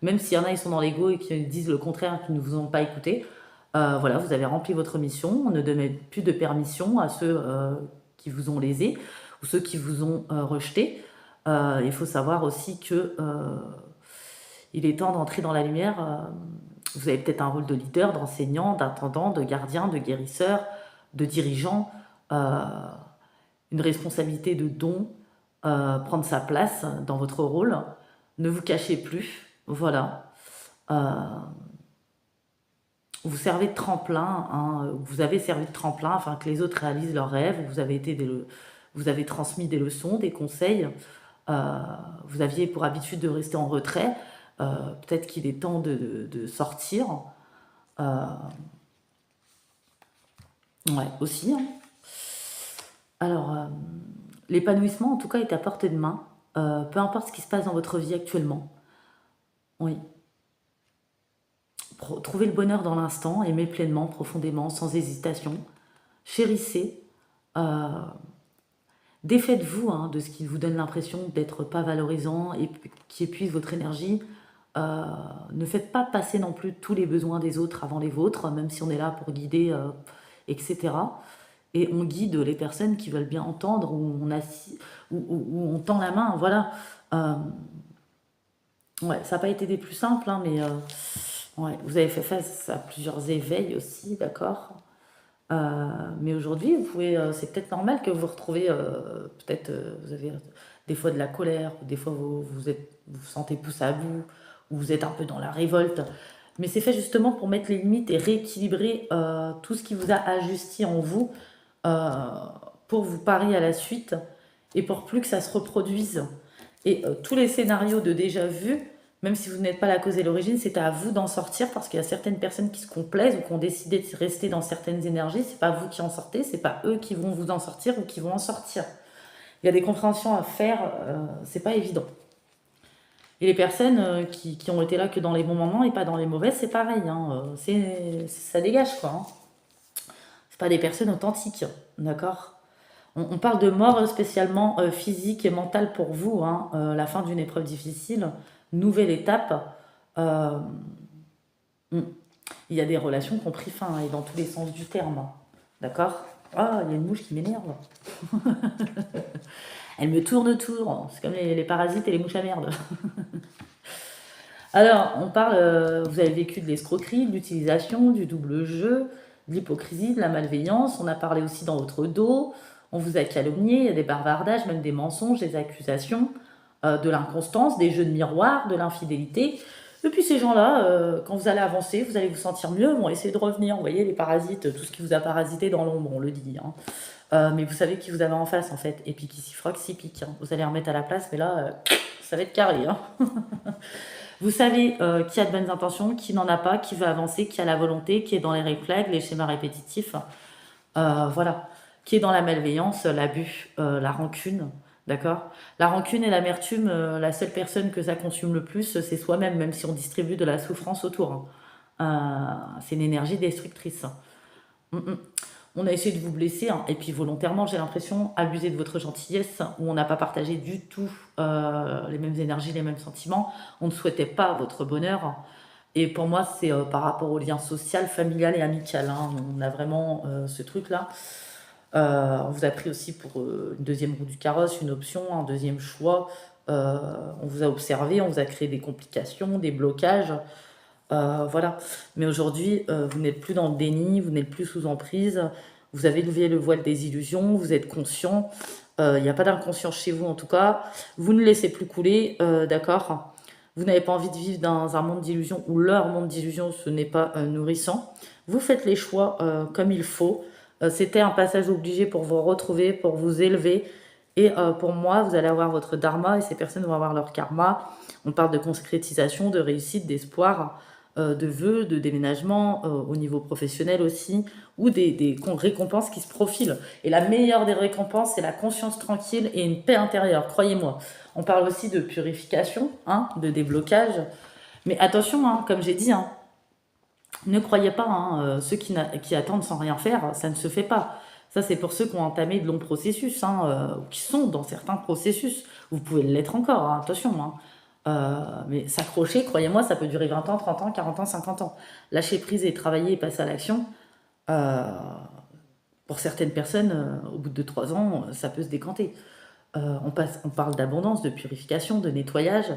Même s'il y en a, ils sont dans l'ego et qui disent le contraire, qui ne vous ont pas écouté, voilà, vous avez rempli votre mission. Ne donnez plus de permission à ceux qui vous ont lésé. ou ceux qui vous ont rejeté. Il faut savoir aussi que il est temps d'entrer dans la lumière. Vous avez peut-être un rôle de leader, d'enseignant, d'intendant, de gardien, de guérisseur, de dirigeant, une responsabilité de don, prendre sa place dans votre rôle. Ne vous cachez plus, voilà. Vous servez de tremplin, hein, vous avez servi de tremplin afin que les autres réalisent leurs rêves. Vous avez transmis des leçons, des conseils. Vous aviez pour habitude de rester en retrait. Peut-être qu'il est temps de sortir. Ouais, aussi, hein. Alors, l'épanouissement, en tout cas, est à portée de main. Peu importe ce qui se passe dans votre vie actuellement. Oui. Trouvez le bonheur dans l'instant, aimez pleinement, profondément, sans hésitation. Chérissez. Défaites-vous hein, de ce qui vous donne l'impression d'être pas valorisant et qui épuise votre énergie. Ne faites pas passer non plus tous les besoins des autres avant les vôtres, même si on est là pour guider, etc. Et on guide les personnes qui veulent bien entendre, où on tend la main, voilà. Ouais, ça n'a pas été des plus simples, hein, mais ouais, vous avez fait face à plusieurs éveils aussi, d'accord. Mais aujourd'hui, c'est peut-être normal que vous retrouvez, peut-être, vous avez des fois de la colère, des fois vous sentez poussé à bout, ou vous êtes un peu dans la révolte. Mais c'est fait justement pour mettre les limites et rééquilibrer tout ce qui vous a ajusti en vous euh, pour vous parer à la suite et pour plus que ça se reproduise. Et tous les scénarios de déjà vu, même si vous n'êtes pas la cause et l'origine, c'est à vous d'en sortir parce qu'il y a certaines personnes qui se complaisent ou qui ont décidé de rester dans certaines énergies. C'est pas vous qui en sortez, c'est pas eux qui vont vous en sortir ou qui vont en sortir. Il y a des compréhensions à faire, c'est pas évident. Et les personnes qui ont été là que dans les bons moments et pas dans les mauvais, c'est pareil. Hein, ça dégage quoi. Hein. C'est pas des personnes authentiques, d'accord. On parle de mort spécialement physique et mentale pour vous, hein, la fin d'une épreuve difficile, nouvelle étape. euh, hmm. Il y a des relations qui ont pris fin, hein, et dans tous les sens du terme, hein, d'accord. Ah, il y a une mouche qui m'énerve. Elle me tourne autour. C'est comme les parasites et les mouches à merde. Alors, vous avez vécu de l'escroquerie, de l'utilisation, du double jeu, de l'hypocrisie, de la malveillance. On a parlé aussi dans votre dos. On vous a calomnié, il y a des bavardages, même des mensonges, des accusations, de l'inconstance, des jeux de miroir, de l'infidélité. Et puis ces gens-là, quand vous allez avancer, vous allez vous sentir mieux, vont essayer de revenir. Vous voyez, les parasites, tout ce qui vous a parasité dans l'ombre, on le dit. Hein. Mais vous savez qui vous avez en face, en fait. Et puis qui s'y frotte, s'y pique. Hein. Vous allez remettre à la place, mais là, ça va être carré. Hein. Vous savez qui a de bonnes intentions, qui n'en a pas, qui veut avancer, qui a la volonté, qui est dans les red flags, les schémas répétitifs. Voilà. Qui est dans la malveillance, l'abus, la rancune. D'accord. La rancune et l'amertume, la seule personne que ça consume le plus, c'est soi-même, même si on distribue de la souffrance autour. Hein. C'est une énergie destructrice. Mm, mm. On a essayé de vous blesser, hein, et puis volontairement, j'ai l'impression, abuser de votre gentillesse, où on n'a pas partagé du tout les mêmes énergies, les mêmes sentiments. On ne souhaitait pas votre bonheur. Et pour moi, c'est par rapport au lien social, familial et amical. Hein. On a vraiment ce truc-là. On vous a pris aussi pour une deuxième roue du carrosse, une option, un deuxième choix. On vous a observé, on vous a créé des complications, des blocages. Voilà. Mais aujourd'hui, vous n'êtes plus dans le déni, vous n'êtes plus sous emprise. Vous avez levé le voile des illusions, vous êtes conscient. Il n'y a pas d'inconscience chez vous en tout cas. Vous ne laissez plus couler, d'accord. Vous n'avez pas envie de vivre dans un monde d'illusions où leur monde d'illusions, ce n'est pas nourrissant. Vous faites les choix comme il faut. C'était un passage obligé pour vous retrouver, pour vous élever. Et pour moi, vous allez avoir votre dharma et ces personnes vont avoir leur karma. On parle de concrétisation, de réussite, d'espoir, de vœux, de déménagement, au niveau professionnel aussi, ou des récompenses qui se profilent. Et la meilleure des récompenses, c'est la conscience tranquille et une paix intérieure, croyez-moi. On parle aussi de purification, hein, de déblocage. Mais attention, hein, comme j'ai dit, hein, ne croyez pas, hein, ceux qui attendent sans rien faire, ça ne se fait pas. Ça, c'est pour ceux qui ont entamé de longs processus, hein, ou qui sont dans certains processus. Vous pouvez l'être encore, hein, attention. Hein. Mais s'accrocher, croyez-moi, ça peut durer 20 ans, 30 ans, 40 ans, 50 ans. Lâcher prise et travailler et passer à l'action, euh, Pour certaines personnes, au bout de 3 ans, ça peut se décanter. On parle d'abondance, de purification, de nettoyage.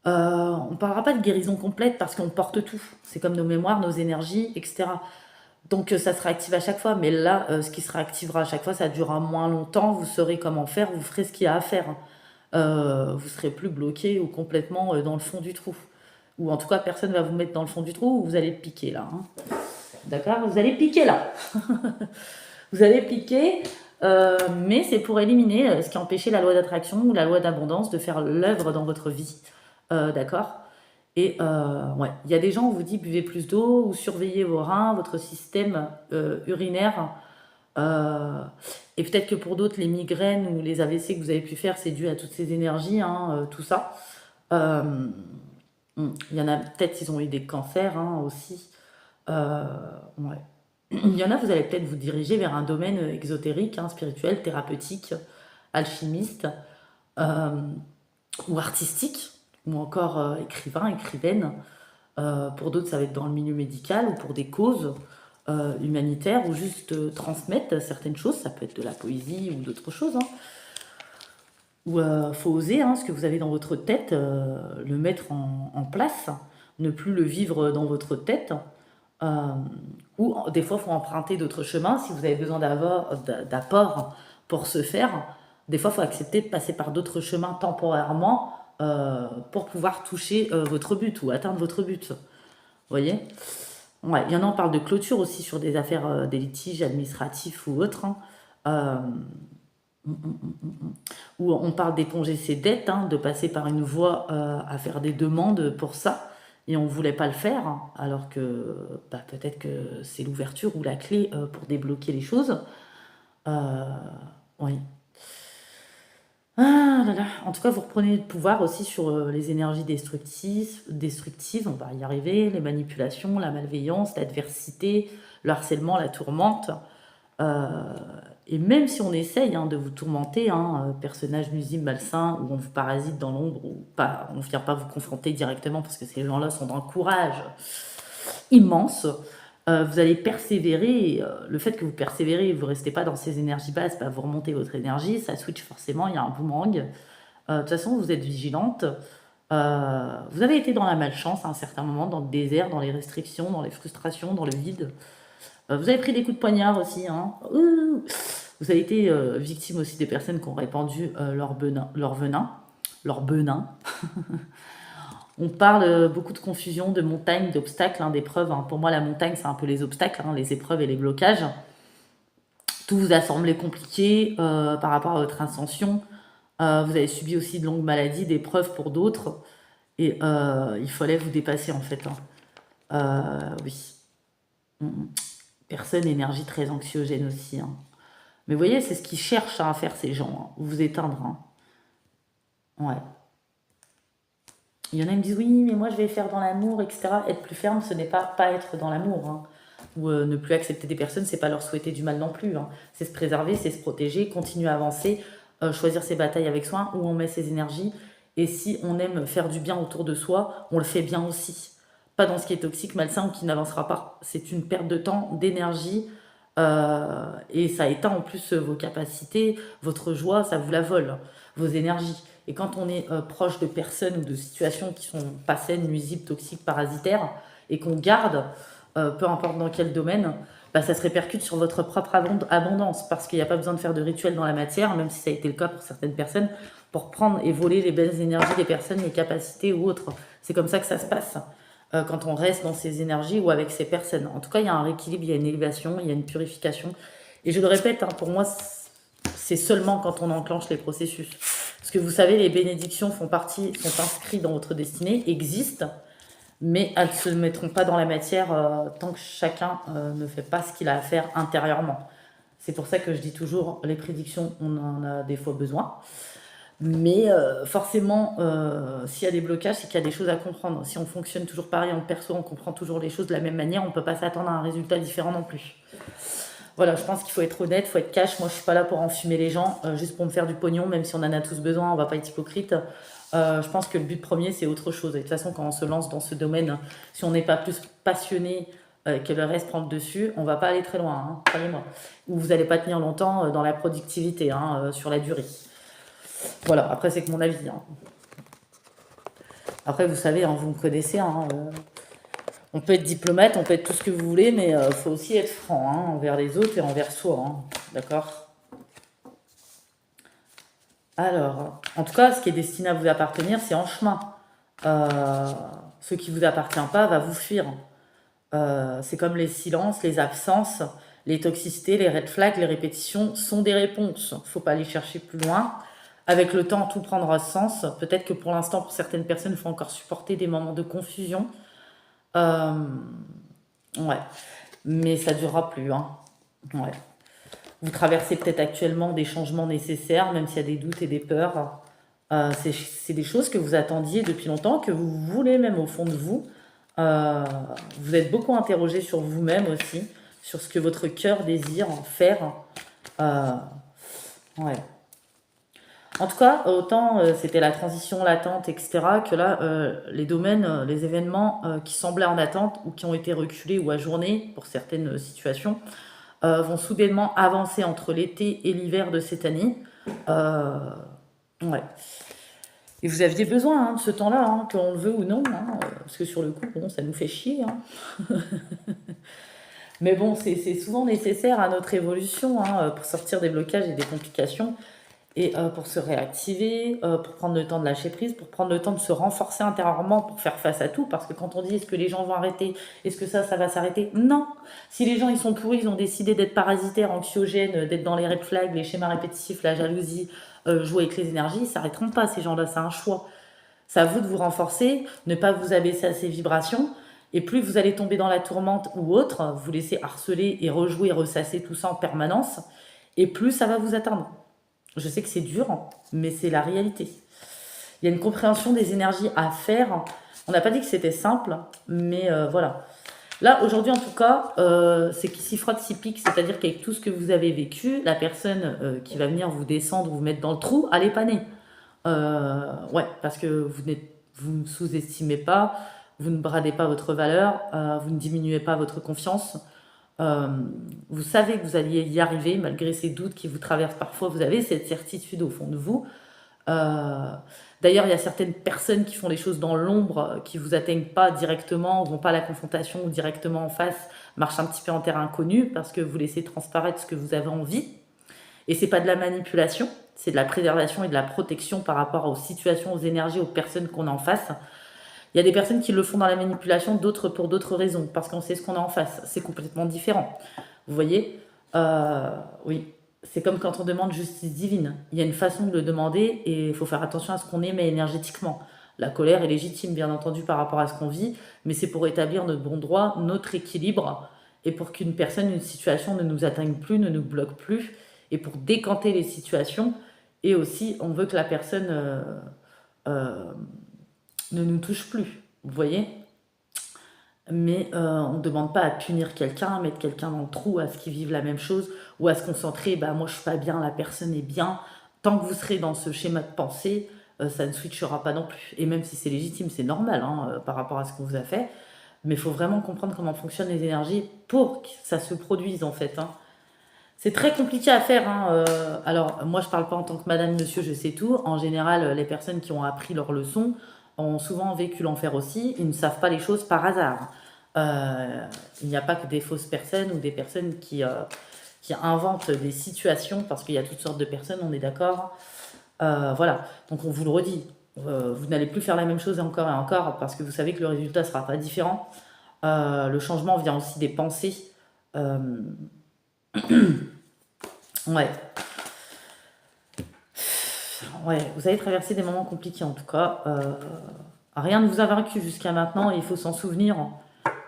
On ne parlera pas de guérison complète parce qu'on porte tout. C'est comme nos mémoires, nos énergies, etc. Donc ça se réactive à chaque fois, mais là, ce qui se réactivera à chaque fois, ça durera moins longtemps, vous saurez comment faire, vous ferez ce qu'il y a à faire. Vous serez plus bloqué ou complètement dans le fond du trou. Ou en tout cas, personne ne va vous mettre dans le fond du trou, ou vous allez piquer là. Hein. D'accord? Vous allez piquer là. Vous allez piquer, mais c'est pour éliminer ce qui empêchait la loi d'attraction ou la loi d'abondance de faire l'œuvre dans votre vie. D'accord? Et ouais, il y a des gens, on vous dit buvez plus d'eau ou surveillez vos reins, votre système urinaire. Et peut-être que pour d'autres, les migraines ou les AVC que vous avez pu faire, c'est dû à toutes ces énergies, hein, tout ça. Euh, il y en a peut-être, ils ont eu des cancers hein, aussi. Ouais. Il y en a, vous allez peut-être vous diriger vers un domaine exotérique, hein, spirituel, thérapeutique, alchimiste euh, ou artistique, ou encore écrivain, écrivaine. Pour d'autres, ça va être dans le milieu médical ou pour des causes humanitaires ou juste transmettre certaines choses. Ça peut être de la poésie ou d'autres choses. Hein. Ou faut oser hein, ce que vous avez dans votre tête, le mettre en place, ne plus le vivre dans votre tête. Euh, ou des fois, il faut emprunter d'autres chemins. Si vous avez besoin d'apport pour ce faire, des fois, il faut accepter de passer par d'autres chemins temporairement pour pouvoir toucher votre but ou atteindre votre but. Vous voyez? Ouais, il y en a, on parle de clôture aussi sur des affaires, des litiges administratifs ou autres. Hein. Euh, où on parle d'éponger ses dettes, hein, de passer par une voie à faire des demandes pour ça, et on ne voulait pas le faire, hein, alors que bah, peut-être que c'est l'ouverture ou la clé pour débloquer les choses. Euh, oui. Ah là là. En tout cas, vous reprenez le pouvoir aussi sur les énergies destructives, on va y arriver, les manipulations, la malveillance, l'adversité, le harcèlement, la tourmente. Euh, et même si on essaye hein, de vous tourmenter, hein, personnage nuisible, malsain, ou on vous parasite dans l'ombre, ou pas, on ne vient pas vous confronter directement parce que ces gens-là sont d'un courage immense, vous allez persévérer. Et, le fait que vous persévérez et vous ne restez pas dans ces énergies basses, bah, vous remontez votre énergie, ça switch forcément, il y a un boomerang. De toute façon, vous êtes vigilante. Vous avez été dans la malchance à un certain moment, dans le désert, dans les restrictions, dans les frustrations, dans le vide. Vous avez pris des coups de poignard aussi. Hein. Ouh. Vous avez été victime aussi des personnes qui ont répandu leur venin. On parle beaucoup de confusion, de montagnes, d'obstacles, hein, d'épreuves. Hein. Pour moi, la montagne, c'est un peu les obstacles, hein, les épreuves et les blocages. Tout vous a semblé compliqué par rapport à votre ascension. Vous avez subi aussi de longues maladies, des preuves pour d'autres. Et il fallait vous dépasser, en fait. Hein. Oui. Personne, énergie très anxiogène aussi. Hein. Mais vous voyez, c'est ce qu'ils cherchent à faire, ces gens. Hein. Vous éteindre. Hein. Ouais. Il y en a qui me disent, oui, mais moi, je vais faire dans l'amour, etc. Être plus ferme, ce n'est pas être dans l'amour. Hein. Ou ne plus accepter des personnes, c'est pas leur souhaiter du mal non plus. Hein. C'est se préserver, c'est se protéger, continuer à avancer, choisir ses batailles avec soin, où on met ses énergies. Et si on aime faire du bien autour de soi, on le fait bien aussi. Pas dans ce qui est toxique, malsain ou qui n'avancera pas. C'est une perte de temps, d'énergie, et ça éteint en plus vos capacités, votre joie, ça vous la vole, vos énergies. Et quand on est proche de personnes ou de situations qui sont pas saines, nuisibles, toxiques, parasitaires, et qu'on garde, peu importe dans quel domaine, bah, ça se répercute sur votre propre abondance, parce qu'il n'y a pas besoin de faire de rituel dans la matière, même si ça a été le cas pour certaines personnes, pour prendre et voler les belles énergies des personnes, les capacités ou autres. C'est comme ça que ça se passe quand on reste dans ces énergies ou avec ces personnes. En tout cas, il y a un rééquilibre, il y a une élévation, il y a une purification. Et je le répète, hein, pour moi, c'est seulement quand on enclenche les processus. Parce que vous savez, les bénédictions sont inscrites dans votre destinée, existent, mais elles ne se mettront pas dans la matière tant que chacun ne fait pas ce qu'il a à faire intérieurement. C'est pour ça que je dis toujours, les prédictions, on en a des fois besoin. Mais forcément, s'il y a des blocages, c'est qu'il y a des choses à comprendre. Si on fonctionne toujours pareil, on perçoit, on comprend toujours les choses de la même manière, on ne peut pas s'attendre à un résultat différent non plus. Voilà, je pense qu'il faut être honnête, il faut être cash. Moi, je ne suis pas là pour enfumer les gens, juste pour me faire du pognon, même si on en a tous besoin, on ne va pas être hypocrite. Je pense que le but premier, c'est autre chose. Et de toute façon, quand on se lance dans ce domaine, si on n'est pas plus passionné que le reste prend le dessus, on va pas aller très loin, hein, croyez-moi. Ou vous n'allez pas tenir longtemps dans la productivité, hein, sur la durée. Voilà, après c'est que mon avis, hein. Après vous savez, hein, vous me connaissez, hein, on peut être diplomate, on peut être tout ce que vous voulez, mais il faut aussi être franc, hein, envers les autres et envers soi, hein, d'accord? Alors, en tout cas, ce qui est destiné à vous appartenir, c'est en chemin. Ce qui ne vous appartient pas va vous fuir. C'est comme les silences, les absences, les toxicités, les red flags, les répétitions sont des réponses. Il ne faut pas aller chercher plus loin. Avec le temps, tout prendra sens. Peut-être que pour l'instant, pour certaines personnes, il faut encore supporter des moments de confusion. Euh, ouais, mais ça ne durera plus, hein. Ouais. Vous traversez peut-être actuellement des changements nécessaires, même s'il y a des doutes et des peurs. C'est des choses que vous attendiez depuis longtemps, que vous voulez même au fond de vous. Euh, vous êtes beaucoup interrogé sur vous-même aussi, sur ce que votre cœur désire faire. Euh, ouais. En tout cas, autant c'était la transition latente, etc., que là, les domaines, les événements qui semblaient en attente ou qui ont été reculés ou ajournés pour certaines situations, vont soudainement avancer entre l'été et l'hiver de cette année. Ouais. Et vous aviez besoin, hein, de ce temps-là, hein, qu'on le veut ou non, hein, parce que sur le coup, bon, ça nous fait chier, hein. Mais bon, c'est souvent nécessaire à notre évolution, hein, pour sortir des blocages et des complications, et pour se réactiver, pour prendre le temps de lâcher prise, pour prendre le temps de se renforcer intérieurement pour faire face à tout. Parce que quand on dit est-ce que les gens vont arrêter, est-ce que ça va s'arrêter? Non. Si les gens ils sont pourris, ils ont décidé d'être parasitaires, anxiogènes, d'être dans les red flags, les schémas répétitifs, la jalousie, jouer avec les énergies, ils s'arrêteront pas, ces gens-là, c'est un choix. C'est à vous de vous renforcer, ne pas vous abaisser à ces vibrations. Et plus vous allez tomber dans la tourmente ou autre, vous laisser harceler et rejouer, ressasser tout ça en permanence, et plus ça va vous atteindre. Je sais que c'est dur, mais c'est la réalité. Il y a une compréhension des énergies à faire. On n'a pas dit que c'était simple, mais voilà. Là, aujourd'hui, en tout cas, c'est qui s'y frotte, s'y pique, c'est-à-dire qu'avec tout ce que vous avez vécu, la personne qui va venir vous descendre, vous mettre dans le trou, elle est pas née. Ouais, parce que vous ne sous-estimez pas, vous ne bradez pas votre valeur, vous ne diminuez pas votre confiance. Euh, vous savez que vous alliez y arriver malgré ces doutes qui vous traversent parfois. Vous avez cette certitude au fond de vous. Euh, D'ailleurs, il y a certaines personnes qui font les choses dans l'ombre, qui vous atteignent pas directement, vont pas à la confrontation ou directement en face, marchent un petit peu en terrain inconnu parce que vous laissez transparaître ce que vous avez envie. Et c'est pas de la manipulation, c'est de la préservation et de la protection par rapport aux situations, aux énergies, aux personnes qu'on a en face. Il y a des personnes qui le font dans la manipulation, d'autres pour d'autres raisons, parce qu'on sait ce qu'on a en face. C'est complètement différent. Vous voyez, oui, c'est comme quand on demande justice divine. Il y a une façon de le demander et il faut faire attention à ce qu'on émet énergétiquement. La colère est légitime, bien entendu, par rapport à ce qu'on vit, mais c'est pour établir notre bon droit, notre équilibre, et pour qu'une personne, une situation ne nous atteigne plus, ne nous bloque plus, et pour décanter les situations. Et aussi, on veut que la personne euh, ne nous touche plus. Vous voyez? Mais on ne demande pas à punir quelqu'un, à mettre quelqu'un dans le trou, à ce qu'il vive la même chose, ou à se concentrer, bah moi je suis pas bien, la personne est bien. Tant que vous serez dans ce schéma de pensée, ça ne switchera pas non plus. Et même si c'est légitime, c'est normal, hein, par rapport à ce qu'on vous a fait. Mais il faut vraiment comprendre comment fonctionnent les énergies pour que ça se produise en fait, hein. C'est très compliqué à faire, hein. Alors, moi, je parle pas en tant que madame, monsieur, je sais tout. En général, les personnes qui ont appris leur leçon ont souvent vécu l'enfer aussi. Ils ne savent pas les choses par hasard. Il n'y a pas que des fausses personnes ou des personnes qui inventent des situations, parce qu'il y a toutes sortes de personnes, on est d'accord. Voilà, donc on vous le redit. Vous n'allez plus faire la même chose encore et encore, parce que vous savez que le résultat ne sera pas différent. Le changement vient aussi des pensées. Euh, ouais. Ouais, vous avez traversé des moments compliqués en tout cas. Rien ne vous a vaincu jusqu'à maintenant et il faut s'en souvenir.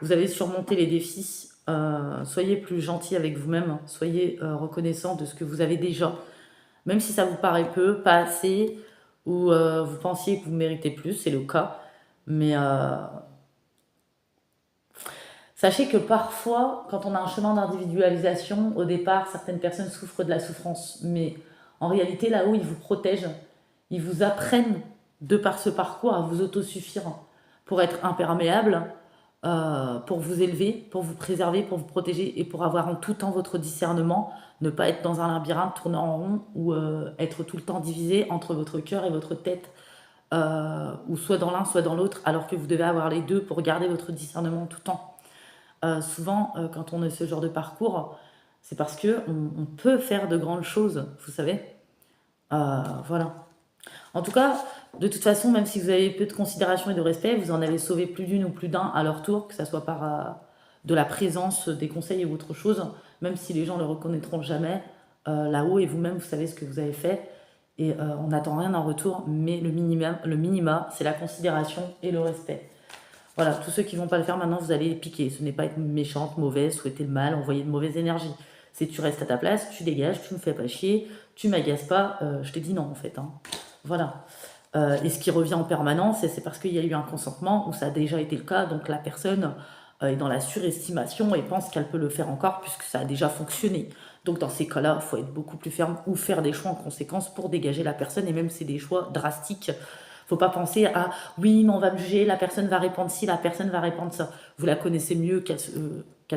Vous avez surmonté les défis. Soyez plus gentil avec vous-même. Soyez reconnaissant de ce que vous avez déjà. Même si ça vous paraît peu, pas assez, ou vous pensiez que vous méritez plus, c'est le cas. Mais sachez que parfois, quand on a un chemin d'individualisation, au départ, certaines personnes souffrent de la souffrance. Mais en réalité, là-haut, ils vous protègent. Ils vous apprennent, de par ce parcours, à vous autosuffire pour être imperméable, pour vous élever, pour vous préserver, pour vous protéger et pour avoir en tout temps votre discernement, ne pas être dans un labyrinthe tourner en rond ou être tout le temps divisé entre votre cœur et votre tête, ou soit dans l'un, soit dans l'autre, alors que vous devez avoir les deux pour garder votre discernement tout le temps. Souvent, quand on a ce genre de parcours, c'est parce que on peut faire de grandes choses, vous savez. Voilà. En tout cas, de toute façon, même si vous avez peu de considération et de respect, vous en avez sauvé plus d'une ou plus d'un à leur tour, que ce soit par de la présence, des conseils ou autre chose, même si les gens ne le reconnaîtront jamais, là-haut et vous-même, vous savez ce que vous avez fait, et on n'attend rien en retour, mais le minima, c'est la considération et le respect. Voilà, tous ceux qui ne vont pas le faire maintenant, vous allez les piquer. Ce n'est pas être méchante, mauvaise, souhaiter le mal, envoyer de mauvaises énergies. C'est tu restes à ta place, tu dégages, tu me fais pas chier, tu m'agaces pas, je t'ai dit non en fait, hein. Voilà. Et ce qui revient en permanence, c'est parce qu'il y a eu un consentement où ça a déjà été le cas, donc la personne est dans la surestimation et pense qu'elle peut le faire encore puisque ça a déjà fonctionné. Donc dans ces cas-là, il faut être beaucoup plus ferme ou faire des choix en conséquence pour dégager la personne, et même si c'est des choix drastiques. Faut pas penser à oui, mais on va me juger, la personne va répondre ci, la personne va répondre ça. Vous la connaissez mieux qu'elle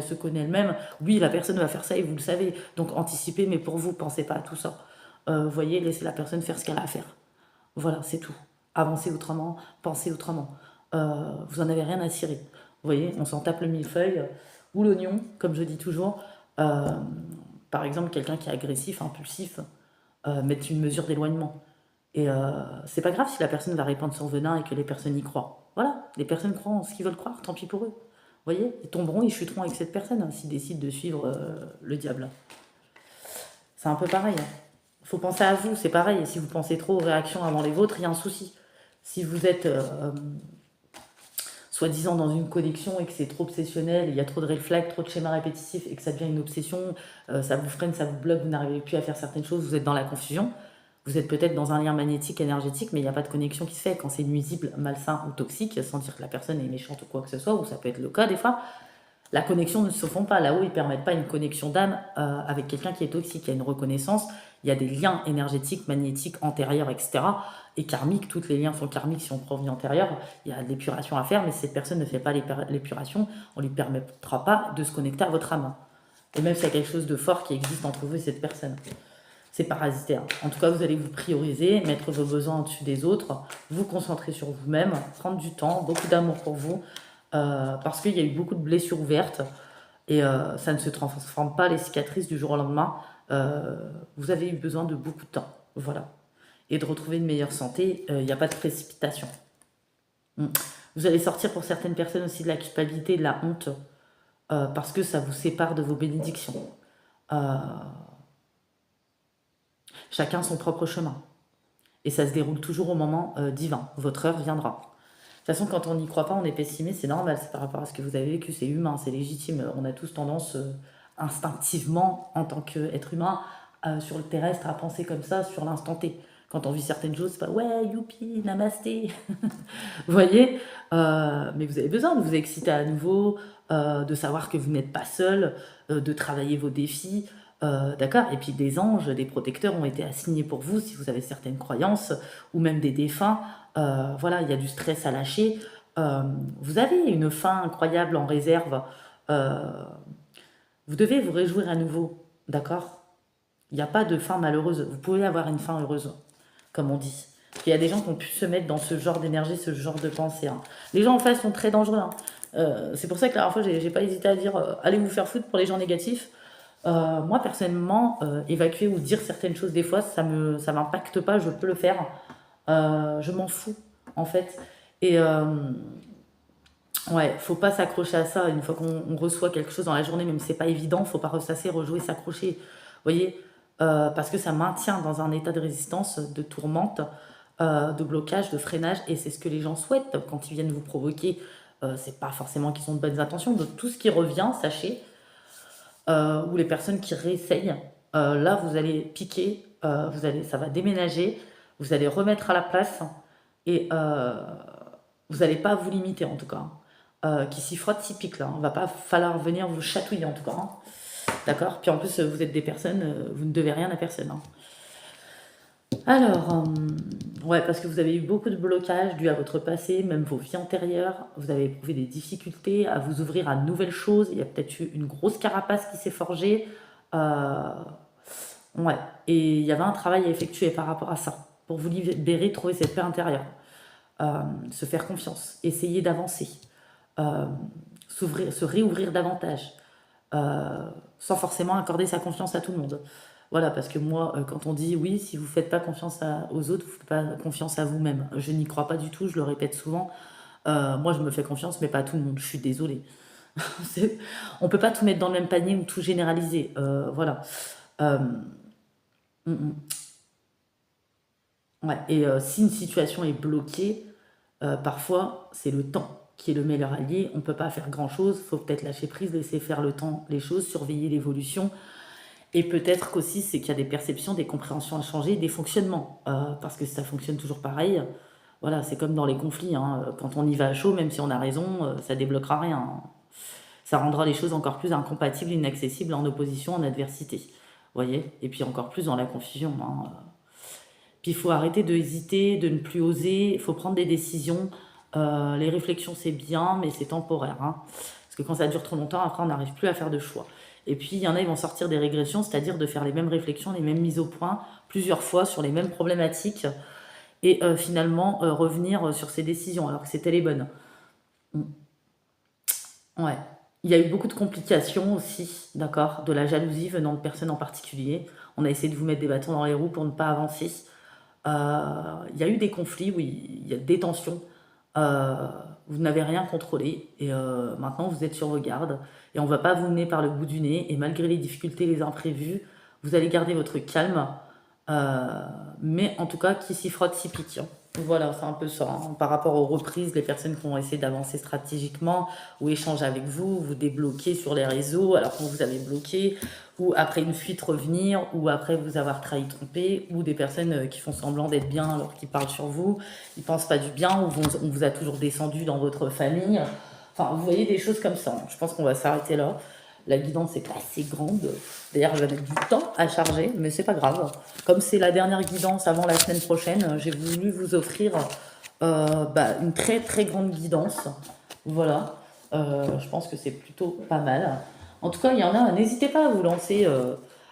se connaît elle-même. Oui, la personne va faire ça et vous le savez. Donc anticipez, mais pour vous, pensez pas à tout ça. Voyez, laissez la personne faire ce qu'elle a à faire. Voilà, c'est tout. Avancez autrement, pensez autrement. Vous en avez rien à cirer. Vous voyez, on s'en tape le millefeuille ou l'oignon, comme je dis toujours. Euh, Par exemple, quelqu'un qui est agressif, impulsif, mettre une mesure d'éloignement. Et c'est pas grave si la personne va répandre son venin et que les personnes y croient. Voilà, les personnes croient en ce qu'ils veulent croire, tant pis pour eux. Vous voyez, ils tomberont, ils chuteront avec cette personne, hein, s'ils décident de suivre le diable. C'est un peu pareil, hein. Faut penser à vous, c'est pareil. Et si vous pensez trop aux réactions avant les vôtres, il y a un souci. Si vous êtes soi-disant dans une connexion et que c'est trop obsessionnel, il y a trop de red flags, trop de schémas répétitifs et que ça devient une obsession, ça vous freine, ça vous bloque, vous n'arrivez plus à faire certaines choses, vous êtes dans la confusion. Vous êtes peut-être dans un lien magnétique, énergétique, mais il n'y a pas de connexion qui se fait. Quand c'est nuisible, malsain ou toxique, sans dire que la personne est méchante ou quoi que ce soit, ou ça peut être le cas des fois, la connexion ne se font pas. Là-haut, ils ne permettent pas une connexion d'âme avec quelqu'un qui est toxique. Il y a une reconnaissance, il y a des liens énergétiques, magnétiques, antérieurs, etc. Et karmiques, tous les liens sont karmiques si on provient antérieur. Il y a de l'épuration à faire, mais si cette personne ne fait pas l'épuration, on ne lui permettra pas de se connecter à votre âme. Et même s'il y a quelque chose de fort qui existe entre vous et cette personne. C'est parasitaire. En tout cas, vous allez vous prioriser, mettre vos besoins au-dessus des autres, vous concentrer sur vous-même, prendre du temps, beaucoup d'amour pour vous, parce qu'il y a eu beaucoup de blessures ouvertes et ça ne se transforme pas les cicatrices du jour au lendemain. Vous avez eu besoin de beaucoup de temps, voilà. Et de retrouver une meilleure santé, il n'y a pas de précipitation. Vous allez sortir pour certaines personnes aussi de la culpabilité et de la honte, parce que ça vous sépare de vos bénédictions. Chacun son propre chemin. Et ça se déroule toujours au moment divin. Votre heure viendra. De toute façon, quand on n'y croit pas, on est pessimiste, c'est normal, c'est par rapport à ce que vous avez vécu, c'est humain, c'est légitime. On a tous tendance instinctivement, en tant qu'être humain, sur le terrestre, à penser comme ça sur l'instant T. Quand on vit certaines choses, c'est pas ouais, youpi, namasté. Vous voyez, mais vous avez besoin de vous exciter à nouveau, de savoir que vous n'êtes pas seul, de travailler vos défis. D'accord. Et puis des anges, des protecteurs ont été assignés pour vous si vous avez certaines croyances, ou même des défunts. Voilà, il y a du stress à lâcher. Vous avez une fin incroyable en réserve. Euh, Vous devez vous réjouir à nouveau. D'accord. Il n'y a pas de fin malheureuse. Vous pouvez avoir une fin heureuse, comme on dit. Il y a des gens qui ont pu se mettre dans ce genre d'énergie, ce genre de pensée, hein. Les gens en face sont très dangereux, hein. C'est pour ça que la dernière fois, j'ai pas hésité à dire allez vous faire foutre pour les gens négatifs. Moi, personnellement, évacuer ou dire certaines choses, des fois, ça m'impacte pas, je peux le faire. Je m'en fous, en fait. Et ouais, faut pas s'accrocher à ça. Une fois qu'on reçoit quelque chose dans la journée, même si c'est pas évident, faut pas ressasser, rejouer, s'accrocher. Vous voyez, parce que ça maintient dans un état de résistance, de tourmente, de blocage, de freinage, et c'est ce que les gens souhaitent quand ils viennent vous provoquer. C'est pas forcément qu'ils ont de bonnes intentions. Donc tout ce qui revient, sachez, ou les personnes qui réessayent, là vous allez piquer, ça va déménager, vous allez remettre à la place et vous n'allez pas vous limiter en tout cas. Qui s'y frotte, s'y pique là. Il ne va pas falloir venir vous chatouiller en tout cas, hein. D'accord. Puis en plus, vous êtes des personnes, vous ne devez rien à personne, hein. Alors, ouais, parce que vous avez eu beaucoup de blocages dus à votre passé, même vos vies antérieures. Vous avez éprouvé des difficultés à vous ouvrir à de nouvelles choses. Il y a peut-être eu une grosse carapace qui s'est forgée. Euh, ouais, et il y avait un travail à effectuer par rapport à ça. Pour vous libérer, trouver cette paix intérieure. Se faire confiance, essayer d'avancer, euh, se réouvrir davantage, euh, sans forcément accorder sa confiance à tout le monde. Voilà, parce que moi, quand on dit oui, si vous ne faites pas confiance aux autres, vous ne faites pas confiance à vous-même. Je n'y crois pas du tout, je le répète souvent. Moi, je me fais confiance, mais pas à tout le monde. Je suis désolée. On ne peut pas tout mettre dans le même panier ou tout généraliser. Voilà. Euh, mm, mm. Ouais. Et si une situation est bloquée, parfois, c'est le temps qui est le meilleur allié. On ne peut pas faire grand-chose. Il faut peut-être lâcher prise, laisser faire le temps les choses, surveiller l'évolution. Et peut-être qu'aussi, c'est qu'il y a des perceptions, des compréhensions à changer, des fonctionnements. Parce que ça fonctionne toujours pareil. Voilà, c'est comme dans les conflits, hein. Quand on y va à chaud, même si on a raison, ça débloquera rien, hein. Ça rendra les choses encore plus incompatibles, inaccessibles, en opposition, en adversité. Vous voyez. Et puis encore plus dans la confusion, hein. Puis il faut arrêter de hésiter, de ne plus oser. Il faut prendre des décisions. Les réflexions, c'est bien, mais c'est temporaire, hein. Parce que quand ça dure trop longtemps, après, on n'arrive plus à faire de choix. Et puis, il y en a, ils vont sortir des régressions, c'est-à-dire de faire les mêmes réflexions, les mêmes mises au point, plusieurs fois sur les mêmes problématiques, et finalement revenir sur ces décisions, alors que c'était les bonnes. Mm. Ouais. Il y a eu beaucoup de complications aussi, d'accord, de la jalousie venant de personnes en particulier. On a essayé de vous mettre des bâtons dans les roues pour ne pas avancer. Il y a eu des conflits, oui, il y a des tensions. Euh, vous n'avez rien contrôlé et maintenant vous êtes sur vos gardes et on ne va pas vous mener par le bout du nez et malgré les difficultés, les imprévus, vous allez garder votre calme. Euh, mais en tout cas, qui s'y frotte s'y pique, hein. Voilà, c'est un peu ça, hein. Par rapport aux reprises, les personnes qui ont essayé d'avancer stratégiquement ou échanger avec vous, vous débloquer sur les réseaux alors qu'on vous avait bloqué, ou après une fuite revenir, ou après vous avoir trahi, trompé, ou des personnes qui font semblant d'être bien alors qu'ils parlent sur vous, ils pensent pas du bien, ou on vous a toujours descendu dans votre famille. Enfin, vous voyez des choses comme ça, hein. Je pense qu'on va s'arrêter là. La guidance est assez grande. D'ailleurs, elle va mettre du temps à charger, mais c'est pas grave. Comme c'est la dernière guidance avant la semaine prochaine, j'ai voulu vous offrir une très très grande guidance. Voilà. Je pense que c'est plutôt pas mal. En tout cas, il y en a, n'hésitez pas à vous lancer,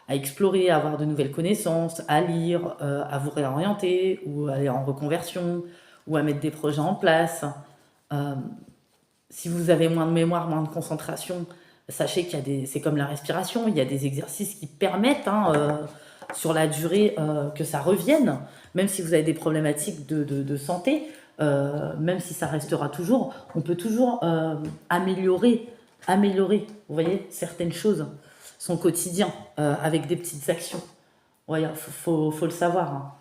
à explorer, à avoir de nouvelles connaissances, à lire, à vous réorienter, ou à aller en reconversion, ou à mettre des projets en place. Euh, Si vous avez moins de mémoire, moins de concentration, sachez qu'il y a c'est comme la respiration, il y a des exercices qui permettent, hein, sur la durée, que ça revienne, même si vous avez des problématiques de santé, même si ça restera toujours, on peut toujours améliorer, vous voyez, certaines choses, son quotidien, avec des petites actions. Ouais, faut le savoir, hein.